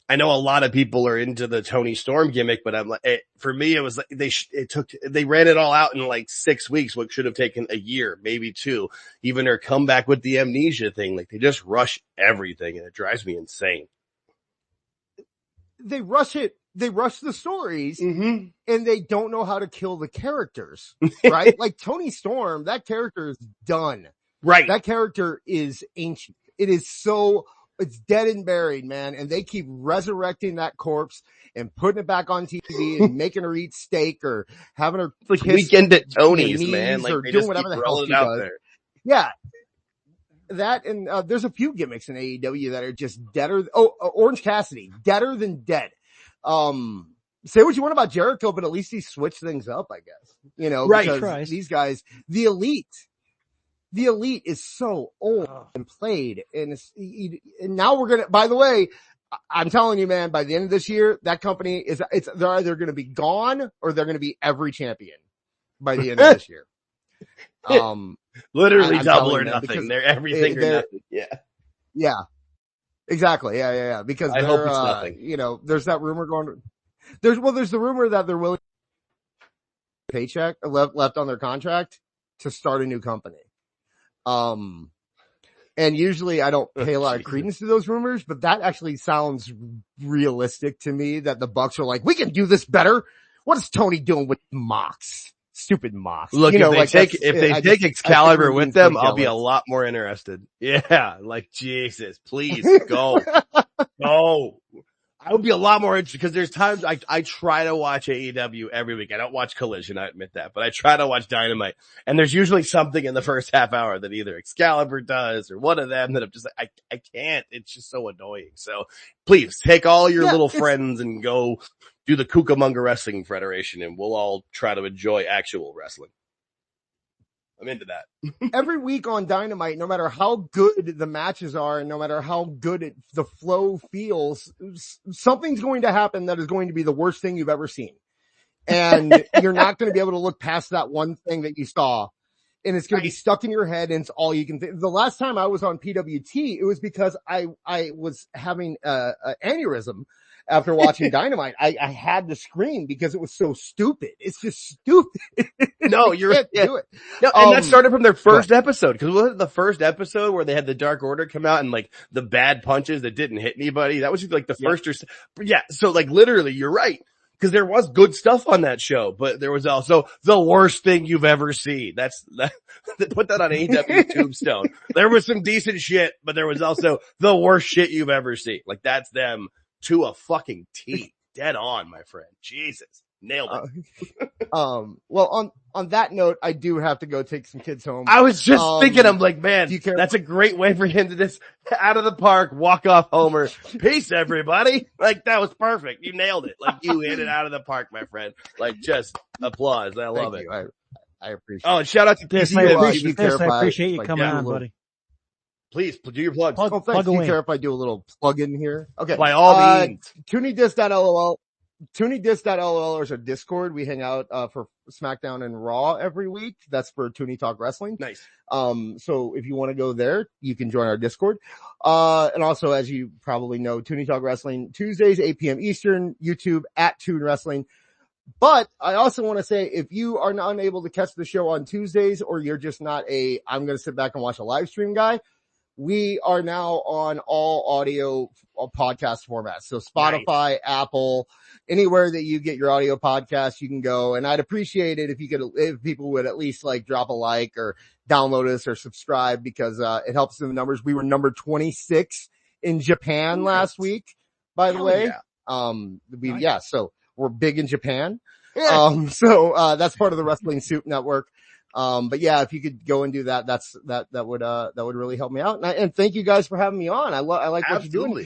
I know a lot of people are into the Tony Storm gimmick, but I'm like, for me, it was like they ran it all out in like 6 weeks, what should have taken a year, maybe 2. Even their comeback with the amnesia thing, like they just rush everything and it drives me insane. They rush it. They rush the stories and they don't know how to kill the characters, right? Like Tony Storm, that character is done. Right. That character is ancient. It's dead and buried, man. And they keep resurrecting that corpse and putting it back on TV and making her eat steak or having her like Weekend at Tony's, man. Like or they doing just whatever keep the hell rolling she out does. there. Yeah. That and there's a few gimmicks in AEW that are just deader. Orange Cassidy, deader than dead. Say what you want about Jericho, but at least he switched things up, I guess. You know, Right. because these guys, the elite is so old and played, and now we're gonna. By the way, I'm telling you, man, by the end of this year, that company they're either gonna be gone or they're gonna be every champion by the end of this year. Literally double or nothing. They're everything or nothing. Yeah. Exactly. Yeah. Because I hope it's nothing. You know, there's that rumor going. There's the rumor that they're willing paycheck left on their contract to start a new company. And usually I don't pay a lot of credence to those rumors, but that actually sounds realistic to me that the Bucks are like, we can do this better. What is Tony doing with Mox? Stupid Mox. Look, you know, if they take Excalibur with them, I'll be a lot more interested. Yeah. Like, Jesus, please go. Go. I would be a lot more interested because there's times I try to watch AEW every week. I don't watch Collision, I admit that, but I try to watch Dynamite. And there's usually something in the first half hour that either Excalibur does or one of them that I'm just like, I can't. It's just so annoying. So please take all your little friends and go do the Cucamonga Wrestling Federation and we'll all try to enjoy actual wrestling. I'm into that. Every week on Dynamite, no matter how good the matches are and no matter how good the flow feels, something's going to happen that is going to be the worst thing you've ever seen. And you're not going to be able to look past that one thing that you saw. And it's going to be stuck in your head and it's all you can think. The last time I was on PWT, it was because I was having an aneurysm. After watching Dynamite, I had to scream because it was so stupid. It's just stupid. No, you can't do it. No, and that started from their first episode. Cause wasn't it the first episode where they had the Dark Order come out and like the bad punches that didn't hit anybody? That was like the first so like literally you're right. Cause there was good stuff on that show, but there was also the worst thing you've ever seen. Put that on AEW Tombstone. There was some decent shit, but there was also the worst shit you've ever seen. Like that's them. To a fucking T. Dead on, my friend. Jesus. Nailed it. Well, on that note, I do have to go take some kids home. I was just thinking, I'm like, man, that's a great way for him to just out of the park, walk off Homer. Peace, everybody. Like, that was perfect. You nailed it. Like, you hit it out of the park, my friend. Like, just applause. I love it. I appreciate it. Oh, and shout out to This, I appreciate you coming on, buddy. Please, do your plugs. Thanks. Do you care if I do a little plug in here? Okay. By all means. TooneyDisc.lol. TooneyDisc.lol is our Discord. We hang out, for SmackDown and Raw every week. That's for Tooney Talk Wrestling. Nice. So if you want to go there, you can join our Discord. And also, as you probably know, Tooney Talk Wrestling, Tuesdays, 8 p.m. Eastern, YouTube @Toon Wrestling. But I also want to say, if you are not unable to catch the show on Tuesdays, or you're just not I'm going to sit back and watch a live stream guy, we are now on all audio podcast formats. So Spotify, Apple, anywhere that you get your audio podcasts, you can go. And I'd appreciate it if people would at least like drop a like or download us or subscribe because, it helps in the numbers. We were number 26 in Japan last week, by the way. So we're big in Japan. So that's part of the Wrestling Soup Network. But yeah, if you could go and do that, that would really help me out. And thank you guys for having me on. I like what you're doing.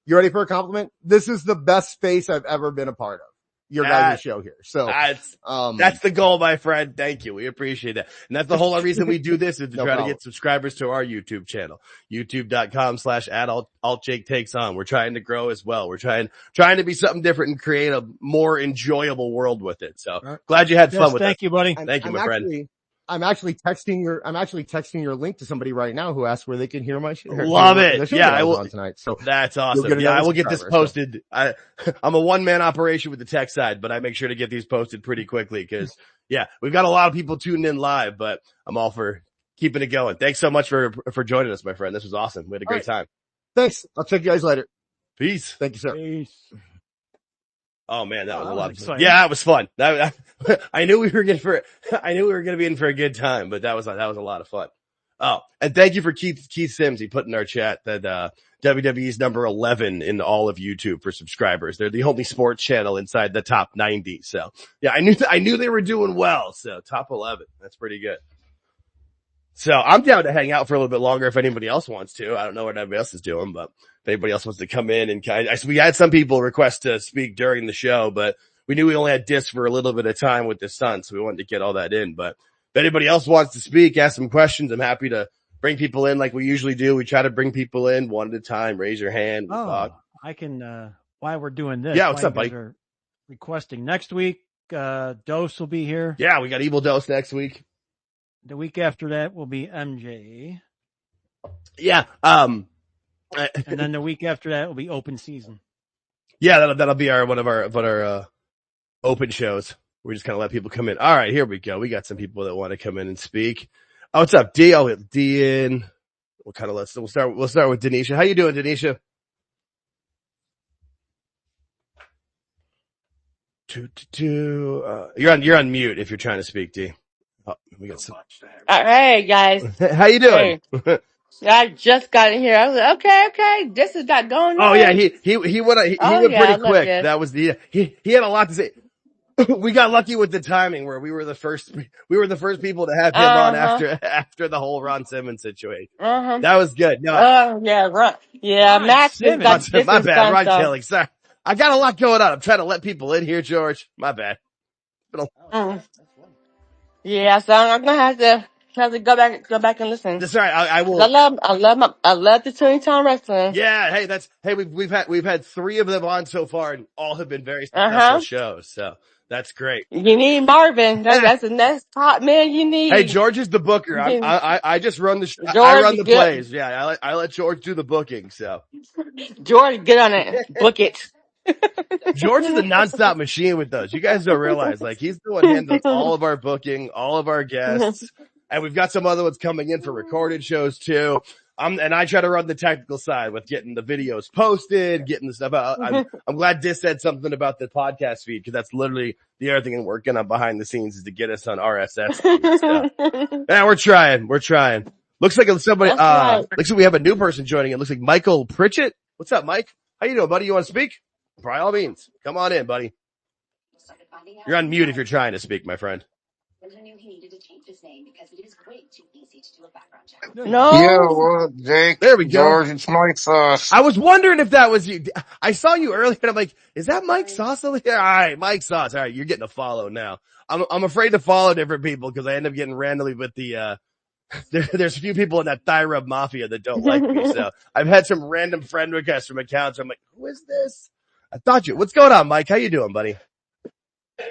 You ready for a compliment? This is the best space I've ever been a part of. Your guys' show here. So that's the goal, my friend. Thank you. We appreciate that. And that's the whole reason we do this is to try to get subscribers to our YouTube channel. YouTube.com/AltJake takes on. We're trying to grow as well. We're trying to be something different and create a more enjoyable world with it. So glad you had fun with it. Thank you, buddy. Thank you, my friend. I'm actually texting your link to somebody right now who asked where they can hear my shit. Love it. Yeah, I will tonight. So that's awesome. Yeah, I will get this posted. So. I'm a one-man operation with the tech side, but I make sure to get these posted pretty quickly because we've got a lot of people tuning in live, but I'm all for keeping it going. Thanks so much for joining us, my friend. This was awesome. We had a great time. Thanks. I'll check you guys later. Peace. Thank you, sir. Peace. Oh man, that was a lot of fun. Yeah, it was fun. I knew we were going to be in for a good time, but that was a lot of fun. Oh, and thank you for Keith Sims. He put in our chat that, WWE's number 11 in all of YouTube for subscribers. They're the only sports channel inside the top 90. So yeah, I knew they were doing well. So top 11. That's pretty good. So I'm down to hang out for a little bit longer if anybody else wants to. I don't know what everybody else is doing, but if anybody else wants to come in and we had some people request to speak during the show, but we knew we only had Disc for a little bit of time with the sun, so we wanted to get all that in. But if anybody else wants to speak, ask some questions, I'm happy to bring people in like we usually do. We try to bring people in one at a time. Raise your hand. We'll talk. I can, while we're doing this. Yeah, what's up, buddy? Requesting next week, Dose will be here. Yeah, we got Evil Dose next week. The week after that will be MJ. Yeah. And then the week after that will be Open Season. Yeah, that'll be one of our open shows. We just kind of let people come in. All right, here we go. We got some people that want to come in and speak. Oh, what's up, D? I'll hit D in. We'll start with Denisha. How you doing, Denisha? You're on mute if you're trying to speak, D. Oh, we got some. Hey guys. How you doing? Hey. I just got in here. I was like, okay, this is not going on. Oh yeah, he went pretty quick. That was he had a lot to say. We got lucky with the timing where we were the first people to have him on after the whole Ron Simmons situation. That was good. No. Max is got my bad, Ron Kelly. Sorry. I got a lot going on. I'm trying to let people in here, George. My bad. Yeah, so I'm gonna have to go back and listen. That's all right. I will. I love the Tooney Talk Wrestling. Yeah. We've had 3 of them on so far and all have been very successful shows. So that's great. You need Marvin. That's the next top man you need. Hey, George is the booker. I just run I run the plays. Yeah. I let George do the booking. So George, get on it. Book it. George is a nonstop machine with those. You guys don't realize, like, he's the one handling all of our booking, all of our guests, and we've got some other ones coming in for recorded shows too. And I try to run the technical side with getting the videos posted, getting the stuff out. I'm glad Dis said something about the podcast feed because that's literally the other thing I'm working on behind the scenes is to get us on RSS. Yeah, we're trying. Looks like somebody, looks like we have a new person joining. It looks like Michael Pritchett. What's up, Mike? How you doing, buddy? You want to speak? By all means, come on in, buddy. You're on mute if you're trying to speak, my friend. No. Yeah, well, Jake. There we go. George, it's Mike Sauce. I was wondering if that was you. I saw you earlier and I'm like, is that Mike Sauce over here? All right, Mike Sauce. All right, you're getting a follow now. I'm afraid to follow different people because I end up getting randomly with the, there's a few people in that thigh rub mafia that don't like me. So I've had some random friend requests from accounts. I'm like, who is this? What's going on, Mike? How you doing, buddy?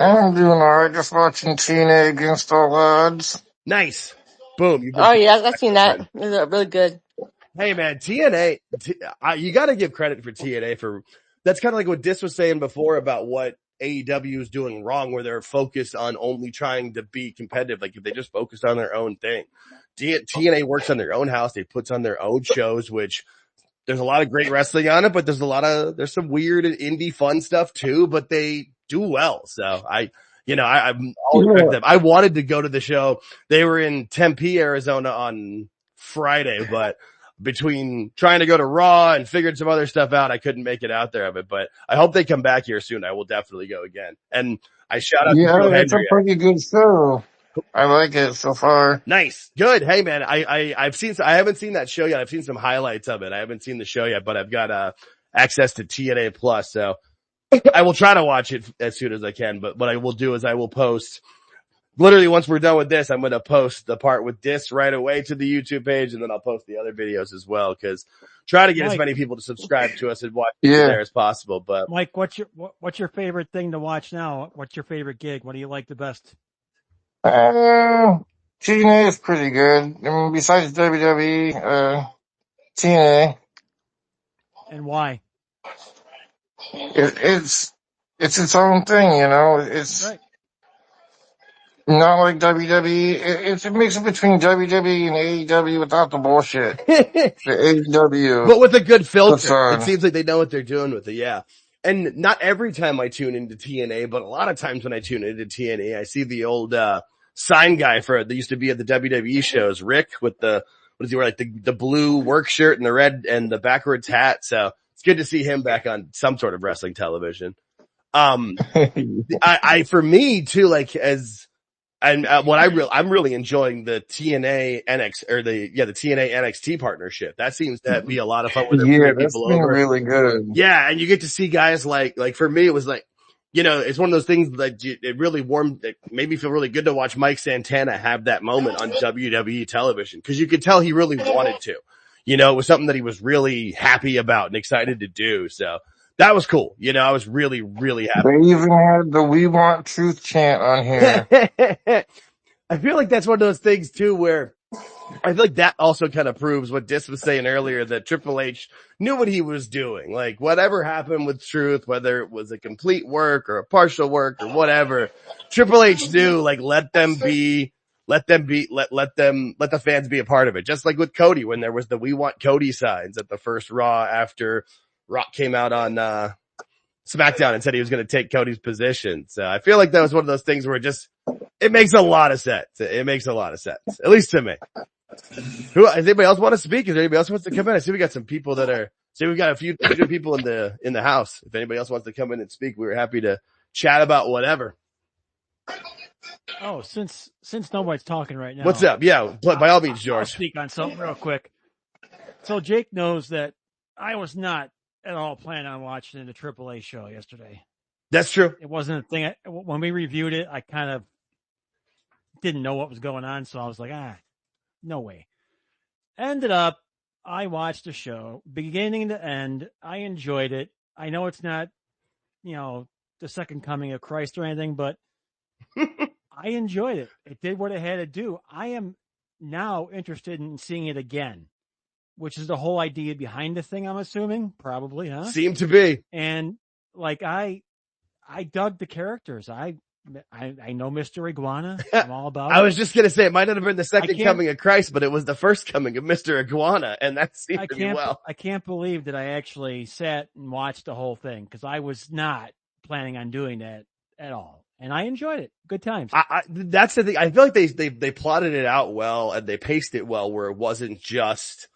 I'm doing alright, just watching TNA against all odds. Nice. Boom. I've seen that. It's really good. Hey man, TNA, you gotta give credit for TNA that's kind of like what Dis was saying before about what AEW is doing wrong where they're focused on only trying to be competitive. Like if they just focused on their own thing. TNA works on their own house. They puts on their own shows, which there's a lot of great wrestling on it, but there's some weird and indie fun stuff too, but they do well. So I'm always with them. I wanted to go to the show. They were in Tempe, Arizona on Friday, but between trying to go to Raw and figuring some other stuff out, I couldn't make it out there of it, but I hope they come back here soon. I will definitely go again. And I shout out to Joe it's a pretty good show. I like it so far. Nice. Good. Hey man, I haven't seen that show yet. I've seen some highlights of it. I haven't seen the show yet, but I've got, access to TNA Plus. So I will try to watch it as soon as I can, but what I will do is I will post literally once we're done with this, I'm going to post the part with Dis right away to the YouTube page and then I'll post the other videos as well. Cause try to get as many people to subscribe to us and watch there as possible. But Mike, what's your favorite thing to watch now? What's your favorite gig? What do you like the best? TNA is pretty good. I mean, besides WWE, TNA. And why? It's its own thing, you know. It's right. Not like WWE. It's a mix between WWE and AEW without the bullshit. The AEW. But with a good filter. It seems like they know what they're doing with it, yeah. and not every time I tune into TNA, but a lot of times when I tune into TNA, I see the old, sign guy that used to be at the WWE shows, Rick, with what does he wear, like the blue work shirt and the red and the backwards hat. So it's good to see him back on some sort of wrestling television. For me too, like I'm really enjoying the TNA the TNA NXT partnership. That seems to be a lot of fun with that's people been over. really good. Yeah. And you get to see guys like for me, it was like, it's one of those things that it made me feel really good to watch Mike Santana have that moment on WWE television. Cause you could tell he really wanted to, it was something that he was really happy about and excited to do. So that was cool. I was really, really happy. They even had the "We Want Truth" chant on here. I feel like that's one of those things too where I feel like that also kind of proves what Dis was saying earlier, that Triple H knew what he was doing. Like whatever happened with Truth, whether it was a complete work or a partial work or whatever, Triple H knew, like, let the fans be a part of it. Just like with Cody, when there was the "We Want Cody" signs at the first Raw after Rock came out on SmackDown and said he was going to take Cody's position. So I feel like that was one of those things where it makes a lot of sense. It makes a lot of sense, at least to me. Does anybody else want to speak? Is there anybody else wants to come in? I see we got some people we've got a few people in the house. If anybody else wants to come in and speak, we were happy to chat about whatever. Oh, since nobody's talking right now. What's up? Yeah, by all means, George. I'll speak on something real quick. So Jake knows that I was not at all planning on watching the AAA show yesterday. That's true. It wasn't a thing. When we reviewed it, I kind of didn't know what was going on, so I was like, no way. Ended up, I watched the show beginning to end. I enjoyed it. I know it's not, the second coming of Christ or anything, but I enjoyed it. It did what it had to do. I am now interested in seeing it again, which is the whole idea behind the thing, I'm assuming. Probably, huh? Seem to be. And like, I dug the characters. I know Mr. Iguana. I'm all about it. I was just going to say, it might not have been the second coming of Christ, but it was the first coming of Mr. Iguana, and that seemed to be well. I can't believe that I actually sat and watched the whole thing, because I was not planning on doing that at all. And I enjoyed it. Good times. That's the thing. I feel like they plotted it out well, and they paced it well, where it wasn't just,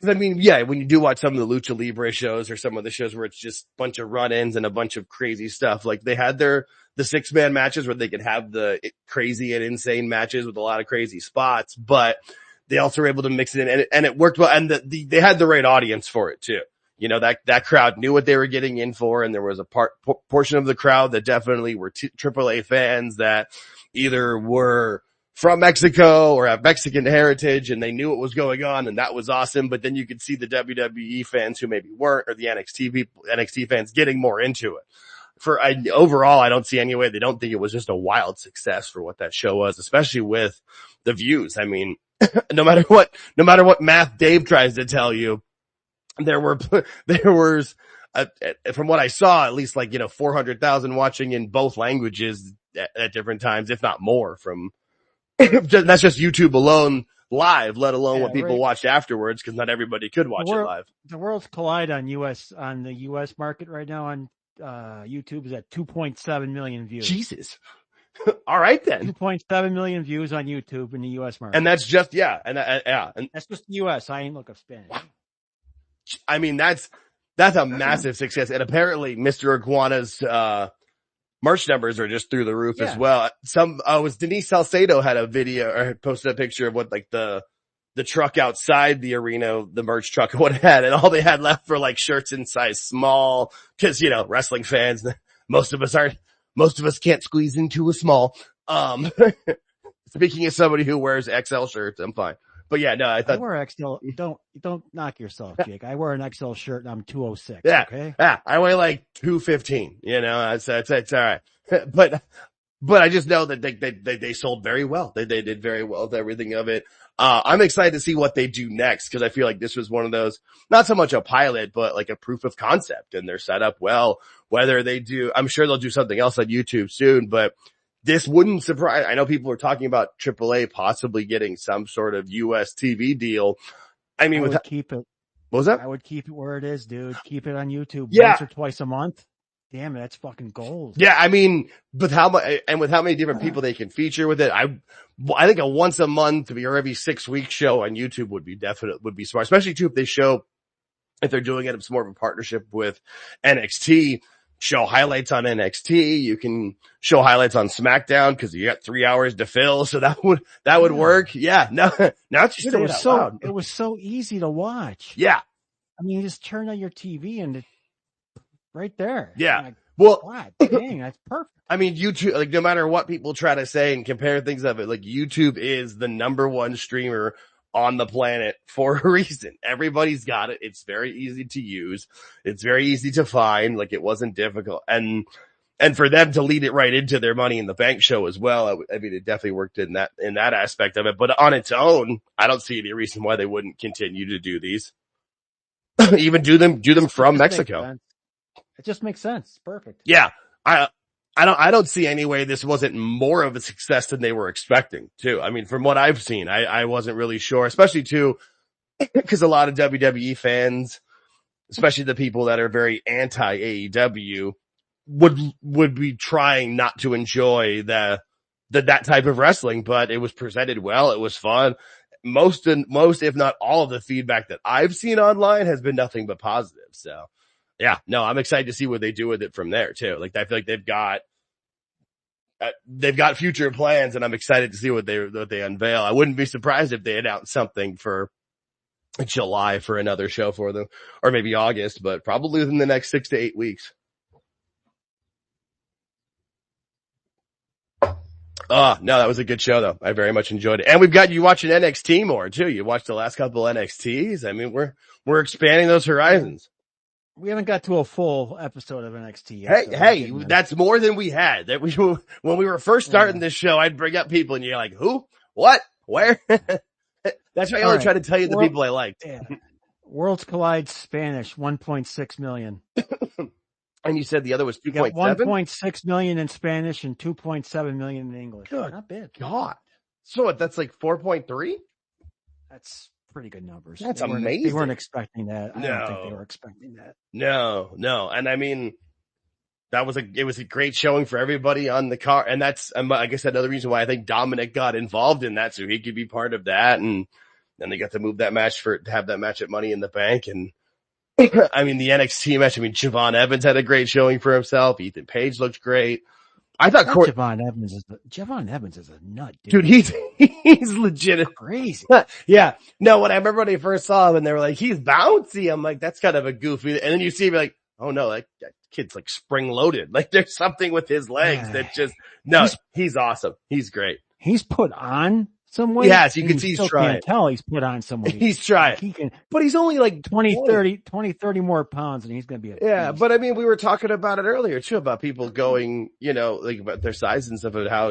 I mean, yeah, when you do watch some of the Lucha Libre shows or some of the shows where it's just a bunch of run-ins and a bunch of crazy stuff, like they had the 6-man matches where they could have the crazy and insane matches with a lot of crazy spots, but they also were able to mix it in, and it worked well, and they had the right audience for it too. That crowd knew what they were getting in for, and there was a portion of the crowd that definitely were AAA fans that either were from Mexico or have Mexican heritage, and they knew what was going on, and that was awesome. But then you could see the WWE fans who maybe weren't, or the NXT fans getting more into it. Overall, I don't see any way they don't think it was just a wild success for what that show was, especially with the views. I mean, no matter what math Dave tries to tell you, there was, from what I saw, at least 400,000 watching in both languages at different times, if not more, from, that's just YouTube alone live, let alone what people watched afterwards, because not everybody could watch it live. The worlds collide on the US market right now on YouTube is at 2.7 million views. Jesus. All right then. 2.7 million views on YouTube in the US market. And that's just, and that's just the US. I ain't looking Spanish. I mean, that's a massive success. And apparently Mr. Iguana's, merch numbers are just through the roof as well. Was Denise Salcedo had a video or posted a picture of what the truck outside the arena, the merch truck, what it had, and all they had left for shirts in size small, cause wrestling fans, most of us can't squeeze into a small. Speaking of somebody who wears XL shirts, I'm fine. But yeah, no, I wear XL. Don't knock yourself, Jake. I wear an XL shirt and I'm 206. Yeah. Okay. Yeah. I weigh 215, it's all right. But I just know that they sold very well. They did very well with everything of it. I'm excited to see what they do next, cause I feel like this was one of those, not so much a pilot, but a proof of concept, and they're set up well. Whether they do, I'm sure they'll do something else on YouTube soon, but this wouldn't surprise. I know people are talking about AAA possibly getting some sort of US TV deal. I mean, I would keep it. What was that? I would keep it where it is, dude. Keep it on YouTube Yeah. once or twice a month. damn it, that's fucking gold. Yeah, I mean, with how many different people they can feature with it, I think a once a month or every 6 week show on YouTube would be smart, especially too if they're doing it, it's more of a partnership with NXT. Show highlights on NXT. You can show highlights on SmackDown because you got 3 hours to fill. So that would work. Yeah. No, now it's just it was so easy to watch. Yeah. I mean, you just turn on your TV and it's right there. Yeah. Like, well, God dang, that's perfect. I mean, YouTube, like no matter what people try to say and compare things of it, like YouTube is the number one streamer on the planet for a reason. Everybody's got it. It's very easy to use. It's very easy to find. Like it wasn't difficult. And for them to lead it right into their Money in the Bank show as well. I mean, it definitely worked in that aspect of it, but on its own, I don't see any reason why they wouldn't continue to do these. Even do them from Mexico. It just makes sense. It's perfect. Yeah. I don't see any way this wasn't more of a success than they were expecting too. I mean, from what I've seen, I wasn't really sure, especially too, because a lot of WWE fans, especially the people that are very anti AEW, would be trying not to enjoy that type of wrestling, but it was presented well. It was fun. Most, if not all of the feedback that I've seen online has been nothing but positive. So yeah, no, I'm excited to see what they do with it from there too. Like I feel like they've got future plans and I'm excited to see what they unveil. I wouldn't be surprised if they announced something for July for another show for them, or maybe August, but probably within the next 6 to 8 weeks. No, that was a good show though. I very much enjoyed it. And we've got you watching NXT more too. You watched the last couple of NXTs. I mean, we're expanding those horizons. We haven't got to a full episode of NXT yet. Hey, that's more than we had. When we were first starting this show, I'd bring up people and you're like, who? What? Where? That's why I only try to tell you the people I liked. Yeah. Worlds Collide Spanish, 1.6 million. And you said the other was 2.7? 1.6 million in Spanish and 2.7 million in English. Good. Not bad. God. So what, that's like 4.3? That's pretty good numbers. That's amazing. They weren't expecting that. I No. don't think they were expecting that. No. And I mean, it was a great showing for everybody on the card. And that's, like I said, another reason why I think Dominic got involved in that, so he could be part of that. And then they got to move that match to have that match at Money in the Bank. And I mean, the NXT match, I mean, Javon Evans had a great showing for himself. Ethan Page looked great. I thought Javon Evans is a nut, dude. He's legit crazy. Yeah. No, when I remember when I first saw him and they were like, he's bouncy. I'm like, that's kind of a goofy. And then you see him like, oh no, that kid's like spring loaded. Like there's something with his legs that just, he's awesome. He's great. He's put on some weight. Yes, you can see he's trying. Can't tell he's put on some weight. He's trying. He can, but he's only like 30 more pounds and he's going to be beast. But I mean, we were talking about it earlier too, about people going, like about their size and stuff and how,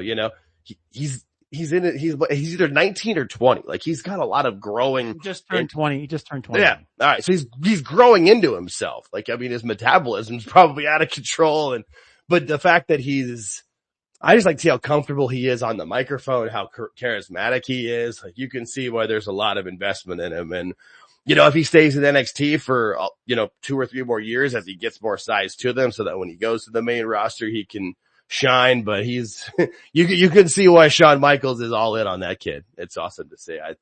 he's either 19 or 20. Like he's got a lot of growing. He just turned 20. Yeah. All right. So he's growing into himself. Like, I mean, his metabolism's probably out of control. But the fact that I just like to see how comfortable he is on the microphone, how charismatic he is. Like you can see why there's a lot of investment in him. And, if he stays in NXT for, 2 or 3 more years as he gets more size to them so that when he goes to the main roster, he can shine. But you can see why Shawn Michaels is all in on that kid. It's awesome to see. I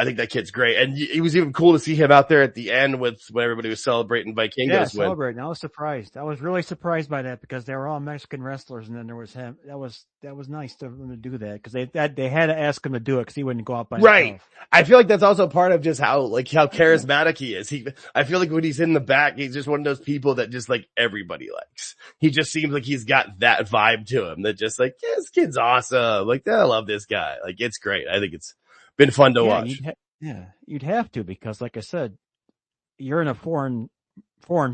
think that kid's great. And it was even cool to see him out there at the end when everybody was celebrating Vikingo's win. Celebrating. I was surprised. I was really surprised by that because they were all Mexican wrestlers and then there was him. That was nice of them to do that because they had to ask him to do it because he wouldn't go out by himself. Right. I feel like that's also part of just how charismatic he is. I feel like when he's in the back, he's just one of those people that just like everybody likes. He just seems like he's got that vibe to him that just like, yeah, this kid's awesome. Like, I love this guy. Like, it's great. I think it's been fun to watch. You'd have to because, like I said, you're in a foreign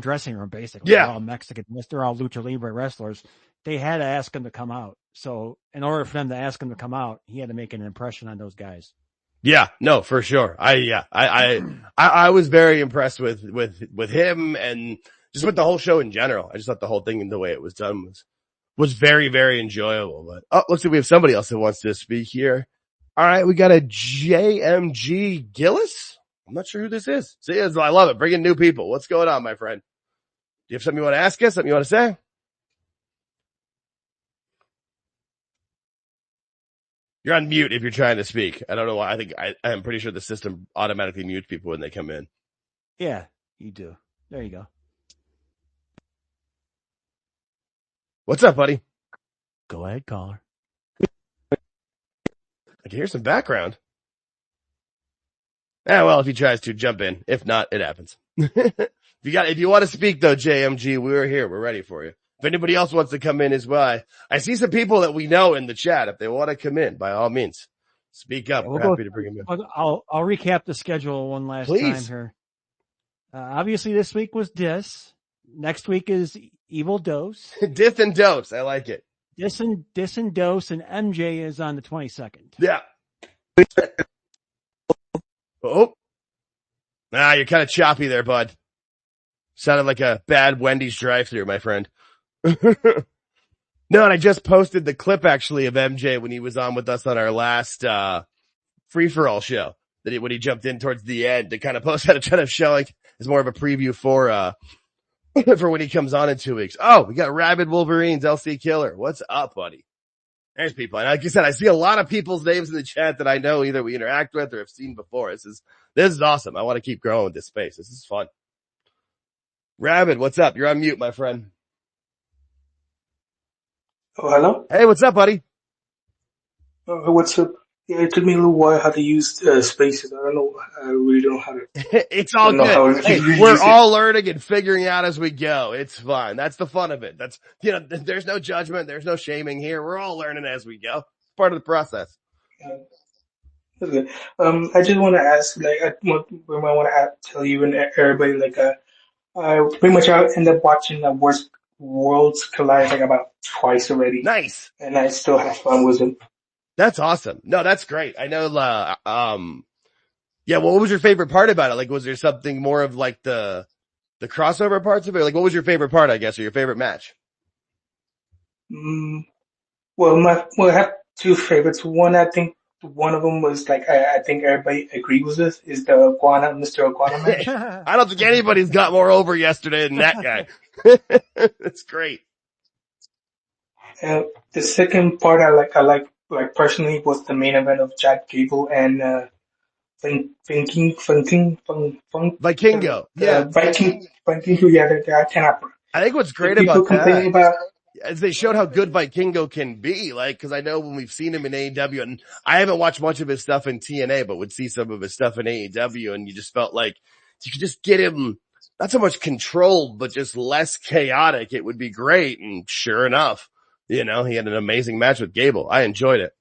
dressing room basically. Yeah, they're all Mexican. They're all lucha libre wrestlers. They had to ask him to come out. So, in order for them to ask him to come out, he had to make an impression on those guys. Yeah, no, for sure. I was very impressed with him and just with the whole show in general. I just thought the whole thing and the way it was done was very, very enjoyable. But looks like we have somebody else that wants to speak here. All right, we got a JMG Gillis. I'm not sure who this is. See, I love it. Bringing new people. What's going on, my friend? you have something you want to ask us? Something you want to say? You're on mute if you're trying to speak. I don't know why. I'm pretty sure the system automatically mutes people when they come in. Yeah, you do. There you go. What's up, buddy? Go ahead, caller. I can hear some background. Well, if he tries to, jump in. If not, it happens. If you want to speak though, JMG, we're here. We're ready for you. If anybody else wants to come in as well, I see some people that we know in the chat. If they want to come in, by all means, speak up. We're happy to bring them in. I'll recap the schedule one last time here. Obviously this week was Dis. Next week is Evil Dose. Dis and Dose. I like it. Dis and Dose, and MJ is on the 22nd. Yeah. Oh. You're kind of choppy there, bud. Sounded like a bad Wendy's drive-thru, my friend. No, and I just posted the clip actually of MJ when he was on with us on our last free-for-all show. When he jumped in towards the end to kind of post that, kind of show like it's more of a preview for for when he comes on in 2 weeks. Oh, we got Rabid Wolverines, LC Killer. What's up, buddy? There's people. And like you said, I see a lot of people's names in the chat that I know either we interact with or have seen before. This is awesome. I want to keep growing with this space. This is fun. Rabid, what's up? You're on mute, my friend. Oh, hello? Hey, what's up, buddy? What's up? Yeah, it took me a little while how to use spaces. I really don't know how to. It's all good. Hey, we're all learning and figuring out as we go. It's fine. That's the fun of it. There's no judgment. There's no shaming here. We're all learning as we go. It's part of the process. That's good. I just want to ask, I want to tell you and everybody, I pretty much end up watching the Worlds Collide about twice already. Nice. And I still have fun with them. That's awesome. No, that's great. I know, what was your favorite part about it? Was there something more of the crossover parts of it? What was your favorite part, I guess, or your favorite match? Well, I have two favorites. One, I think one of them was I think everybody agrees with this is the Mr. Iguana match. I don't think anybody's got more over yesterday than that guy. That's great. The second part I like personally was the main event of Chad Gable and Vikingo. Yeah. Vikingo, yeah, I cannot. I think what's great about that is they showed how good Vikingo can be, cause I know when we've seen him in AEW, and I haven't watched much of his stuff in TNA, but would see some of his stuff in AEW, and you just felt like you could just get him not so much controlled, but just less chaotic. It would be great. And sure enough, he had an amazing match with Gable. I enjoyed it.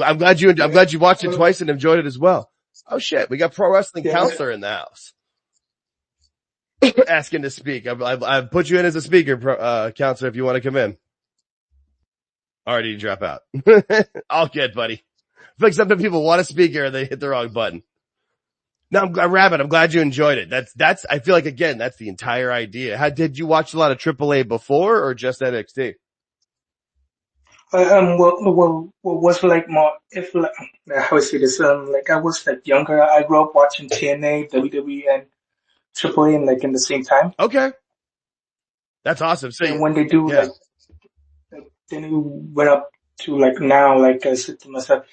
I'm glad you watched it twice and enjoyed it as well. Oh shit, we got Pro Wrestling Counselor in the house. Asking to speak. I've put you in as a speaker, Counselor, if you want to come in. Already you drop out. All good, buddy. I feel like sometimes people want to speak here and they hit the wrong button. No, Rabbit, I'm glad you enjoyed it. I feel like, again, that's the entire idea. Did you watch a lot of AAA before or just NXT? Was more, how I say this, I was younger, I grew up watching TNA, WWE, and AAA in the same time. Okay. That's awesome. So when they do, then we went up to now, I said to myself,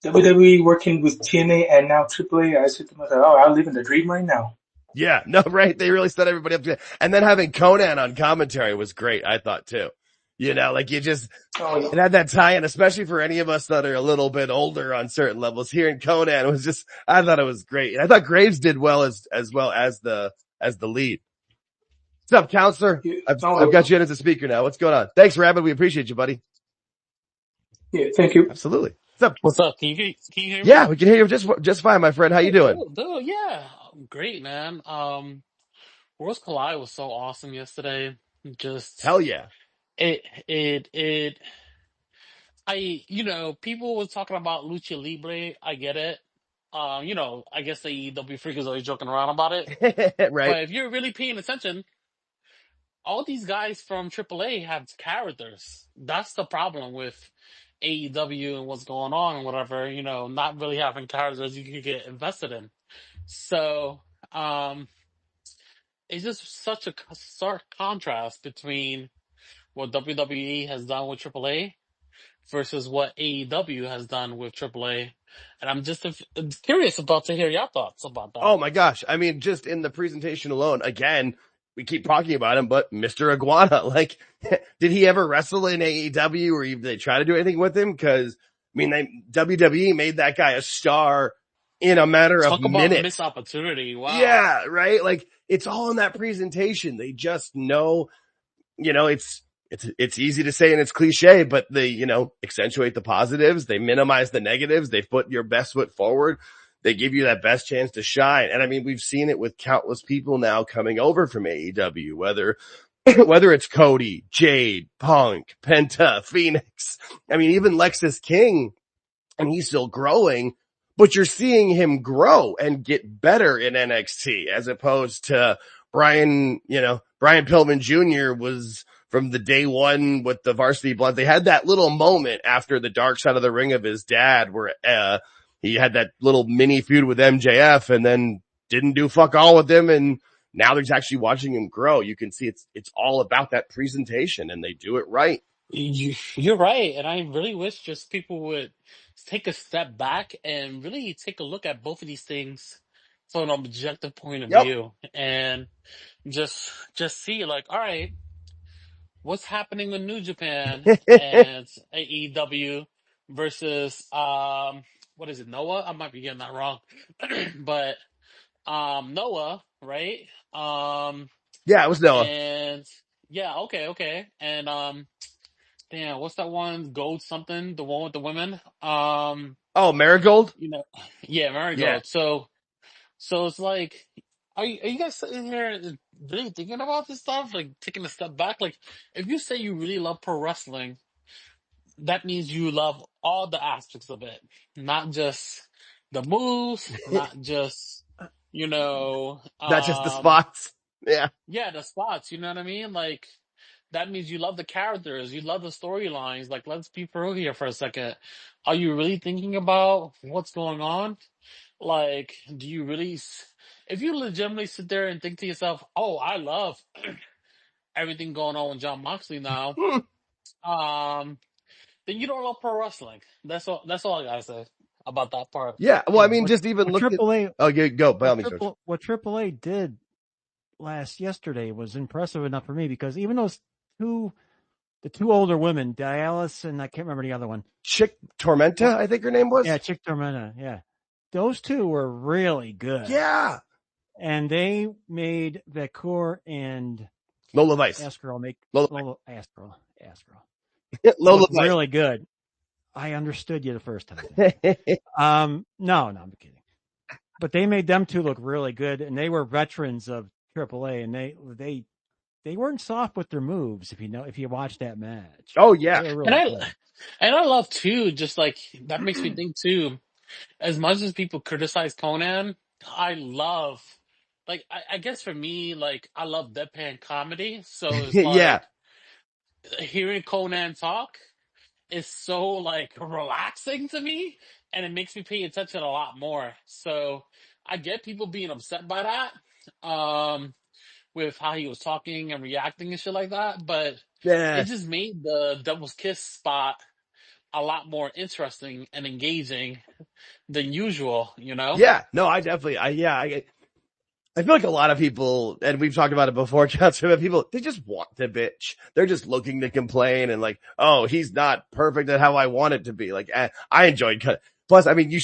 WWE working with TNA and now AAA, I said to myself, I'm living the dream right now. Yeah, no, right. They really set everybody up to it. And then having Conan on commentary was great, I thought too. It had that tie-in, especially for any of us that are a little bit older on certain levels. Hearing Conan was I thought it was great. And I thought Graves did well as well as the lead. What's up, Counselor? I've got you in as a speaker now. What's going on? Thanks, Rabbit. We appreciate you, buddy. Yeah, thank you. Absolutely. What's up? Can you hear me? Yeah, we can hear you just fine, my friend. How you doing? Yeah, great, man. Worlds Collide was so awesome yesterday. Just hell yeah. People were talking about Lucha Libre. I get it. I guess the AEW freakers are joking around about it. Right. But if you're really paying attention, all these guys from AAA have characters. That's the problem with AEW and what's going on and whatever, not really having characters you can get invested in. So, it's just such a stark contrast between what WWE has done with AAA versus what AEW has done with AAA. And I'm just curious about to hear your thoughts about that. Oh my gosh. I mean, just in the presentation alone, again, we keep talking about him, but Mr. Iguana, like, did he ever wrestle in AEW or even they try to do anything with him? Cause I mean, WWE made that guy a star in a matter of Talk about minutes. missed opportunity. Wow. Yeah, right? Like, it's all in that presentation. They just know, it's easy to say and it's cliche, but they, accentuate the positives. They minimize the negatives. They put your best foot forward. They give you that best chance to shine. And I mean, we've seen it with countless people now coming over from AEW, whether it's Cody, Jade, Punk, Penta, Phoenix. I mean, even Lexus King, and he's still growing, but you're seeing him grow and get better in NXT as opposed to Brian Pillman Jr. was from the day one with the Varsity Blondes. They had that little moment after the dark side of the ring of his dad where, he had that little mini feud with MJF and then didn't do fuck all with him. And now there's actually watching him grow. You can see it's all about that presentation and they do it right. You're right. And I really wish just people would take a step back and really take a look at both of these things from an objective point of Yep. view and just see like, all right, what's happening with New Japan and AEW versus, what is it? Noah? I might be getting that wrong, but, Noah, right? Yeah, it was Noah. And yeah, okay. And, damn, what's that one? Gold something, the one with the women. Oh, Marigold? Yeah, Marigold. Yeah. So it's like, are you guys sitting here really thinking about this stuff? Like taking a step back? Like, if you say you really love pro wrestling, that means you love all the aspects of it, not just the moves, not just, Not just the spots. Yeah. yeah, the spots, you know what I mean? Like, that means you love the characters, you love the storylines. Like, let's be for real here for a second. Are you really thinking about what's going on? Like, do you really, if you legitimately sit there and think to yourself, oh, I love everything going on with John Moxley now, then you don't love pro wrestling. That's all I gotta say about that part. Yeah. Well, I mean, just even look at, oh, yeah, go by all means. What AAA did yesterday was impressive enough for me because even those the two older women, Dialis and I can't remember the other one. Chick Tormenta, I think her name was. Yeah, Chick Tormenta. Yeah. Those two were really good. Yeah. And they made Vakur and Lola Vice. Askgirl Lola Vice. Really good. I understood you the first time. No, I'm kidding. But they made them two look really good, and they were veterans of AAA, and they weren't soft with their moves. If you watch that match. Oh yeah, really and I love too. Just like that makes me think too. As much as people criticize Conan, I love. Like I guess for me, like I love deadpan comedy. So it's like yeah. Hearing Conan talk is so like relaxing to me, and it makes me pay attention a lot more. So I get people being upset by that, with how he was talking and reacting and shit like that, but it just made the Devil's Kiss spot a lot more interesting and engaging than usual, Yeah, no, I definitely, I feel like a lot of people, and we've talked about it before, but people, they just want to bitch. They're just looking to complain and like, oh, he's not perfect at how I want it to be. Like, I enjoyed plus, I mean,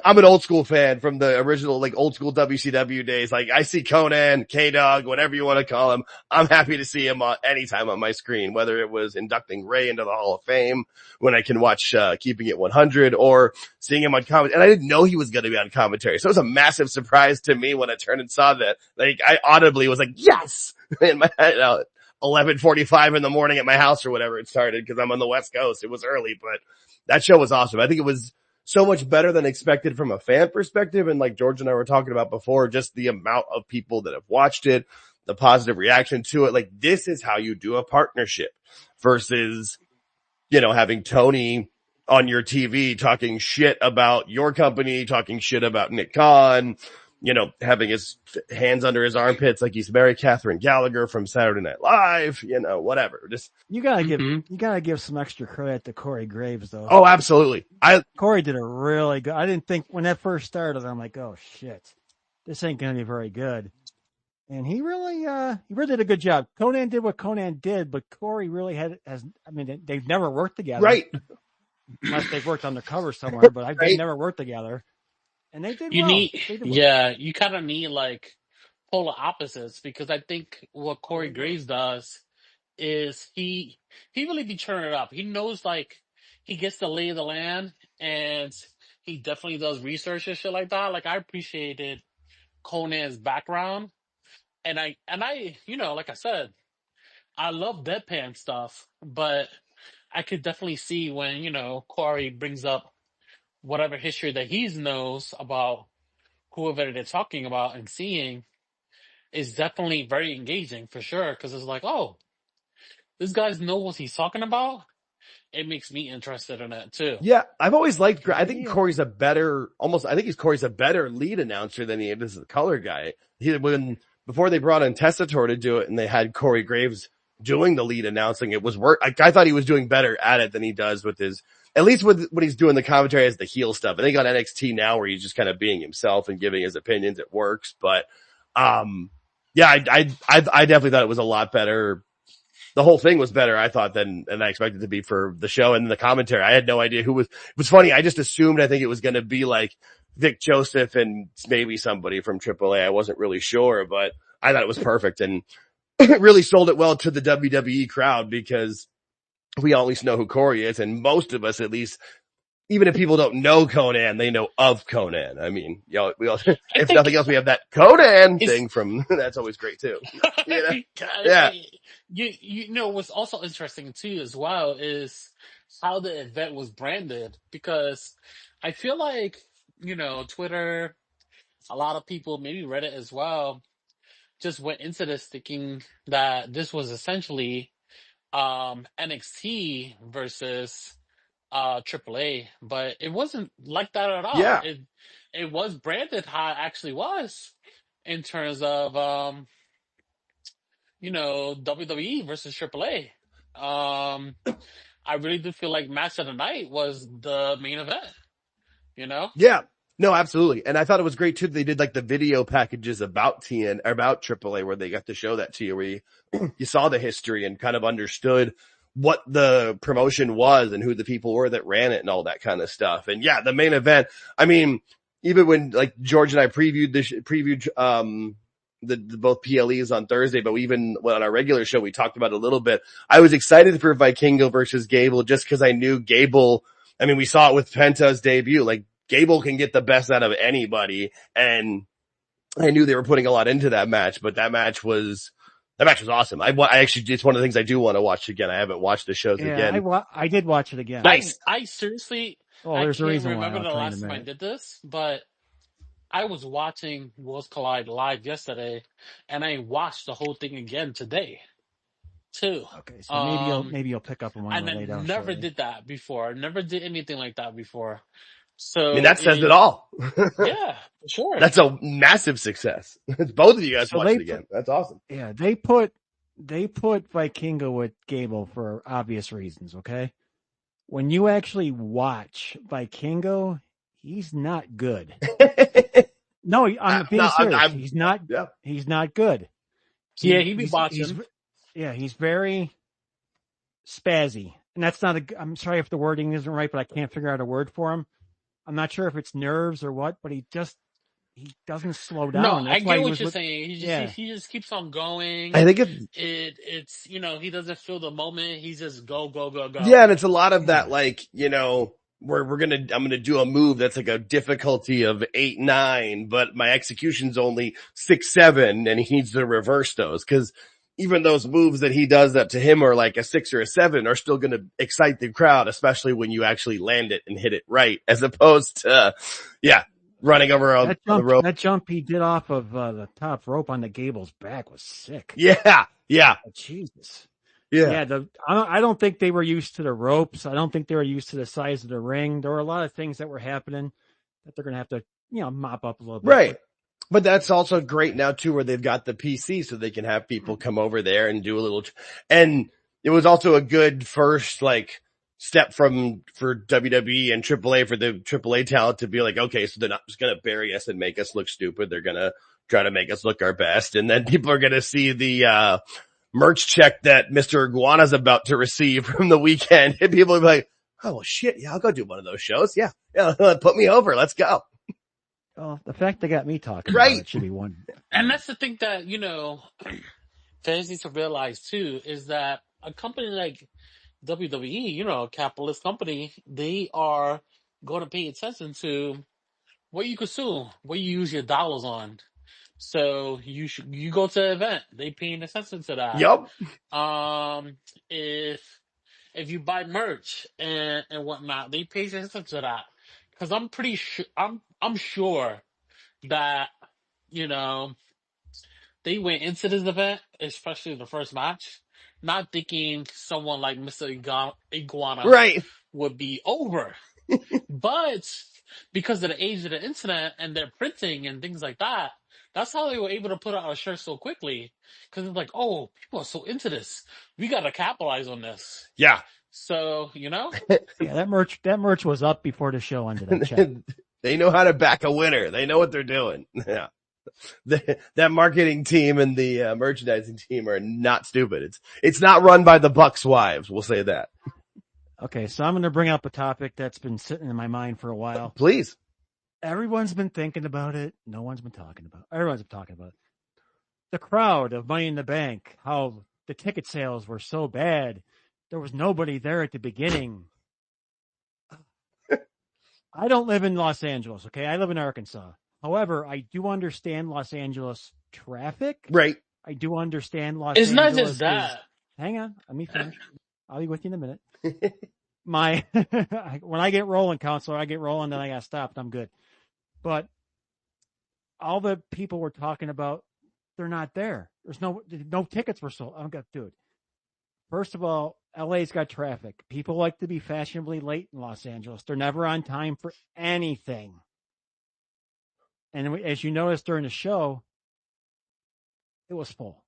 I'm an old school fan from the original, like old school WCW days. Like I see Conan, K-Dog, whatever you want to call him. I'm happy to see him anytime on my screen, whether it was inducting Ray into the Hall of Fame when I can watch, Keeping It 100 or seeing him on commentary. And I didn't know he was going to be on commentary. So it was a massive surprise to me when I turned and saw that. Like I audibly was like, yes, in my head, 11:45 in the morning at my house or whatever it started because I'm on the West Coast. It was early, but that show was awesome. I think it was so much better than expected from a fan perspective. And like George and I were talking about before, just the amount of people that have watched it, the positive reaction to it. Like this is how you do a partnership versus, having Tony on your TV talking shit about your company, talking shit about Nick Khan, having his hands under his armpits like he's Mary Catherine Gallagher from Saturday Night Live, whatever. Just You gotta give some extra credit to Corey Graves though. oh, absolutely. Corey did a really good. I didn't think when that first started, I'm like, oh shit, this ain't gonna be very good. And he really did a good job. Conan did what Conan did, but Corey really they've never worked together. Right. Unless they've worked undercover somewhere, but Right. they've never worked together. And they did well. You kind of need like polar opposites, because I think what Corey Graves does is he really be turning it up. He knows, like, he gets the lay of the land, and he definitely does research and shit like that. Like, I appreciated Conan's background, and I like I said, I love deadpan stuff, but I could definitely see when Corey brings up whatever history that he knows about whoever they're talking about and seeing is definitely very engaging for sure. Because it's like, oh, this guy knows what he's talking about. It makes me interested in that too. Yeah, I've always liked. I think Corey's a better lead announcer than he is the color guy. Before they brought in Tessitore to do it, and they had Corey Graves doing the lead announcing, it was work. I thought he was doing better at it than he does with at least with when he's doing the commentary as the heel stuff. I think on NXT now, where he's just kind of being himself and giving his opinions, it works. But yeah, I definitely thought it was a lot better. The whole thing was better, I thought, than I expected it to be for the show. And the commentary, I had no idea who was. It was funny. I just assumed, I think it was going to be like Vic Joseph and maybe somebody from AAA. I wasn't really sure, but I thought it was perfect, and it really sold it well to the WWE crowd, because we at least know who Corey is, and most of us, at least, even if people don't know Conan, they know of Conan. I mean, if nothing else, we have that Conan thing from, that's always great too. Yeah. What's also interesting too as well is how the event was branded, because I feel like, Twitter, a lot of people, maybe Reddit as well, just went into this thinking that this was essentially NXT versus AAA, but it wasn't like that at all. Yeah. It was branded how it actually was, in terms of WWE versus AAA. I really do feel like match of the night was the main event. Yeah. No, absolutely. And I thought it was great too. They did like the video packages about AAA, where they got to show that to you, where you saw the history and kind of understood what the promotion was and who the people were that ran it and all that kind of stuff. And yeah, the main event, I mean, even when like George and I previewed the both PLEs on Thursday, but even on our regular show, we talked about it a little bit. I was excited for Vikingo versus Gable, just because I knew Gable. I mean, we saw it with Penta's debut. Like, Gable can get the best out of anybody, and I knew they were putting a lot into that match, but that match was awesome. I actually, it's one of the things I do want to watch again. I haven't watched the shows again. I did watch it again. Nice. I seriously, there's a reason remember why. the last time I did this, but I was watching Worlds Collide live yesterday, and I watched the whole thing again today too. Okay, so maybe you'll pick up on one. And I never did that before. Never did anything like that before. So I mean, that says it all. Yeah, for sure. That's a massive success. Both of you guys watched it again. That's awesome. Yeah, they put Vikingo with Gable for obvious reasons. Okay, when you actually watch Vikingo, he's not good. No, I'm being serious. He's not. Yeah. He's not good. He be watching. He's very spazzy, and that's not I'm sorry if the wording isn't right, but I can't figure out a word for him. I'm not sure if it's nerves or what, but he doesn't slow down. No, I get what you're saying. He just keeps on going. I think it's he doesn't feel the moment. He's just go. Yeah, and it's a lot of that, like, I'm gonna do a move that's like a difficulty of 8, 9, but my execution's only 6, 7, and he needs to reverse those, because even those moves that he does that to him are like a 6 or a 7 are still going to excite the crowd, especially when you actually land it and hit it right, as opposed to, running over the rope. That jump he did off of the top rope on the Gable's back was sick. Yeah. Oh, Jesus. Yeah. I don't think they were used to the ropes. I don't think they were used to the size of the ring. There were a lot of things that were happening that they're going to have to, mop up a little bit. Right. But that's also great now too, where they've got the PC so they can have people come over there and do a little, and it was also a good first like step for WWE and AAA for the AAA talent to be like, okay, so they're not just going to bury us and make us look stupid. They're going to try to make us look our best. And then people are going to see the, merch check that Mr. Iguana's about to receive from the weekend. And people will be like, oh, well, shit. Yeah, I'll go do one of those shows. Yeah. Put me over. Let's go. Oh, the fact they got me talking Right. about it should be one. And that's the thing that, fans need to realize too, is that a company like WWE, a capitalist company, they are going to pay attention to what you consume, what you use your dollars on. So you go to an event, they paying attention to that. Yup. If you buy merch and whatnot, they pay attention to that. Cause I'm pretty sure, I'm sure that, they went into this event, especially the first match, not thinking someone like Mr. Iguana Right. would be over. But because of the age of the internet and their printing and things like that, that's how they were able to put out a shirt so quickly. Because it's like, oh, people are so into this. We got to capitalize on this. Yeah. So, Yeah, that merch was up before the show ended. I checked. They know how to back a winner. They know what they're doing. Yeah. That marketing team and the merchandising team are not stupid. It's not run by the Bucks wives. We'll say that. Okay, so I'm going to bring up a topic that's been sitting in my mind for a while. Please. Everyone's been thinking about it. No one's been talking about it. Everyone's been talking about it. The crowd of Money in the Bank, how the ticket sales were so bad. There was nobody there at the beginning. I don't live in Los Angeles, okay? I live in Arkansas. However, I do understand Los Angeles traffic. Right. I do understand Los it's Angeles. not just that. Hang on. Let me finish. I'll be with you in a minute. When I get rolling, counselor, I get rolling, then I got stopped. I'm good. But all the people we're talking about, they're not there. There's no tickets were sold. I'm going to do it. First of all, LA's got traffic. People like to be fashionably late in Los Angeles. They're never on time for anything. And as you noticed during the show, it was full.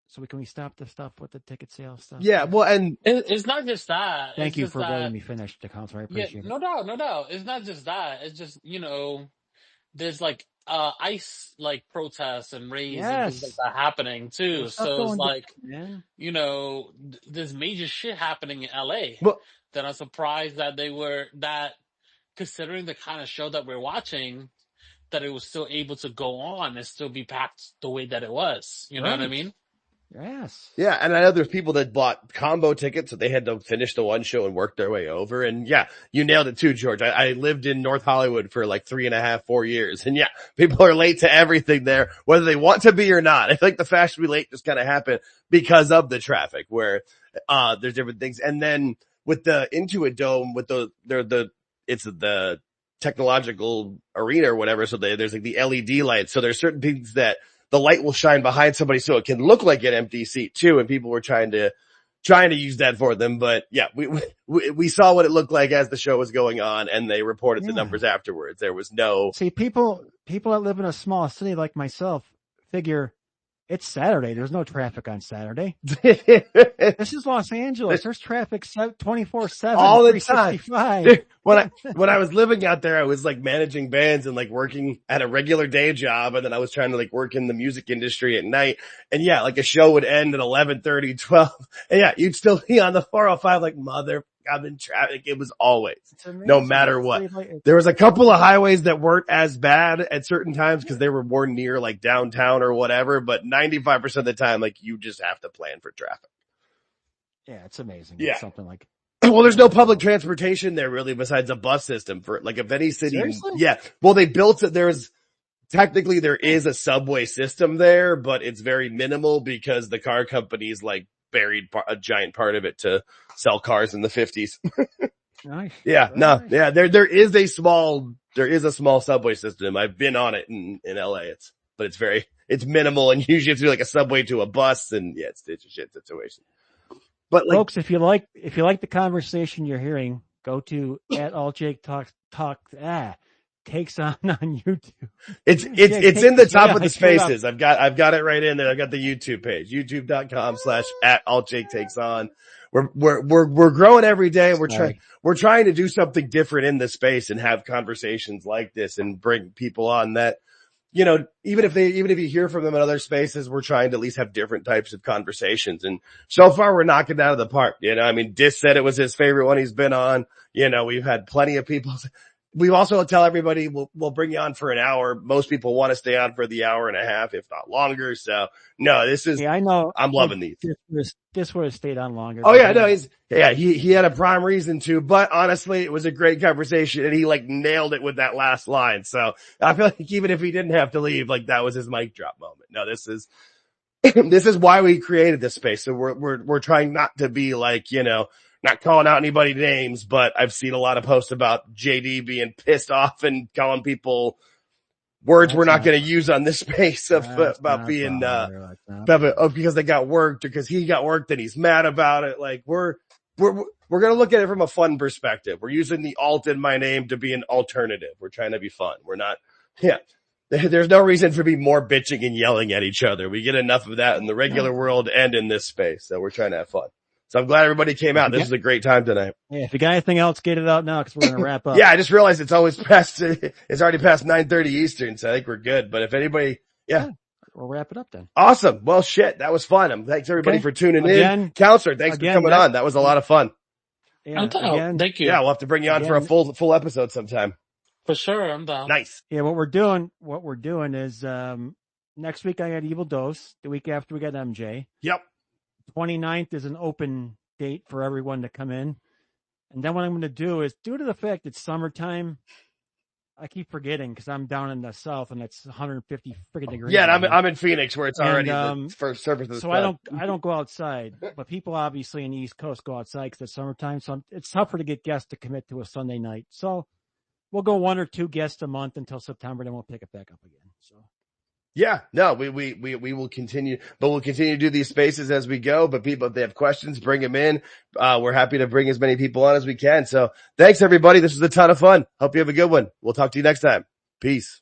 So can we stop the stuff with the ticket sales stuff? Yeah, well, and it's not just that. Thank you for letting me finish the council. I appreciate it. No doubt. It's not just that. It's just, there's like ICE like protests and raids and things like that happening too. So it's like, there's major shit happening in LA. Well, that I'm surprised that considering the kind of show that we're watching, that it was still able to go on and still be packed the way that it was. You know what I mean? Yes. Yeah, and I know there's people that bought combo tickets, so they had to finish the one show and work their way over. And yeah, you nailed it too, George. I lived in North Hollywood for like 3.5, 4 years. And yeah, people are late to everything there, whether they want to be or not. I think the fast to be late just kind of happened because of the traffic where, there's different things. And then with the Intuit Dome, with it's the technological arena or whatever. So there's like the LED lights. So there's certain things that the light will shine behind somebody so it can look like an empty seat too. And people were trying to use that for them. But yeah, we saw what it looked like as the show was going on and they reported the numbers afterwards. There was no. See, people that live in a small city like myself figure it's Saturday. There's no traffic on Saturday. This is Los Angeles. There's traffic 24/7 all the time. Dude, when I was living out there, I was like managing bands and like working at a regular day job. And then I was trying to like work in the music industry at night. And yeah, like a show would end at 11:30, 12. And yeah, you'd still be on the 405 like I'm in traffic. It was always, no matter what. There was a couple of highways that weren't as bad at certain times because they were more near like downtown or whatever, but 95% of the time, like you just have to plan for traffic. Yeah, it's amazing. Yeah. It's something like. Well, there's no public transportation there really besides a bus system for like if any city. Seriously? Yeah. Well, they built it. Technically there is a subway system there, but it's very minimal because the car companies like buried a giant part of it to sell cars in the 50s. Nice. Yeah, Very no, nice. yeah, there is a small subway system. I've been on it in LA. It's minimal and usually it's like a subway to a bus and yeah, it's a shit situation. But like, folks, if you like the conversation you're hearing, go to @AltJake talk. Takes on YouTube. It's in the top of the spaces. I've got it right in there. I've got the YouTube page, youtube.com/@AltJake takes on. We're growing every day, and we're trying to do something different in this space and have conversations like this and bring people on that, you know, even if you hear from them in other spaces, we're trying to at least have different types of conversations. And so far we're knocking it out of the park. You know, I mean, Dis said it was his favorite one he's been on. You know, we've had plenty of people. We also tell everybody we'll bring you on for an hour. Most people want to stay on for the hour and a half, if not longer. So no, this is, I know. I'm loving these. This would have stayed on longer. Oh yeah, no, he had a prime reason to, but honestly, it was a great conversation and he like nailed it with that last line. So I feel like even if he didn't have to leave, like that was his mic drop moment. No, this is why we created this space. So we're trying not to be like, you know, not calling out anybody's names, but I've seen a lot of posts about JD being pissed off and calling people words we're not going to use on this space about being, because they got worked or because he got worked and he's mad about it. Like we're going to look at it from a fun perspective. We're using the alt in my name to be an alternative. We're trying to be fun. We're not, there's no reason for me more bitching and yelling at each other. We get enough of that in the regular world and in this space. So we're trying to have fun. So I'm glad everybody came out. This is a great time tonight. Yeah, if you got anything else, get it out now because we're going to wrap up. Yeah, I just realized it's already past 9:30 Eastern, so I think we're good. But if anybody, we'll wrap it up then. Awesome. Well, shit, that was fun. Thanks everybody for tuning in. Counselor, thanks for coming on. That was a lot of fun. Yeah, thank you. Yeah, we'll have to bring you on for a full episode sometime. For sure, I'm down. Nice. Yeah, what we're doing is next week I got Evil Dose. The week after we got MJ. Yep. 29th is an open date for everyone to come in. And then what I'm going to do is, due to the fact it's summertime, I keep forgetting because I'm down in the south and it's 150 freaking degrees. Yeah, and I'm in Phoenix where it's already the first surface of the sun. I don't go outside, but people obviously in the East Coast go outside because it's summertime. So it's tougher to get guests to commit to a Sunday night. So we'll go 1 or 2 guests a month until September, then we'll pick it back up again. So. Yeah, no, we will continue, but we'll continue to do these spaces as we go. But people, if they have questions, bring them in. We're happy to bring as many people on as we can. So thanks everybody. This was a ton of fun. Hope you have a good one. We'll talk to you next time. Peace.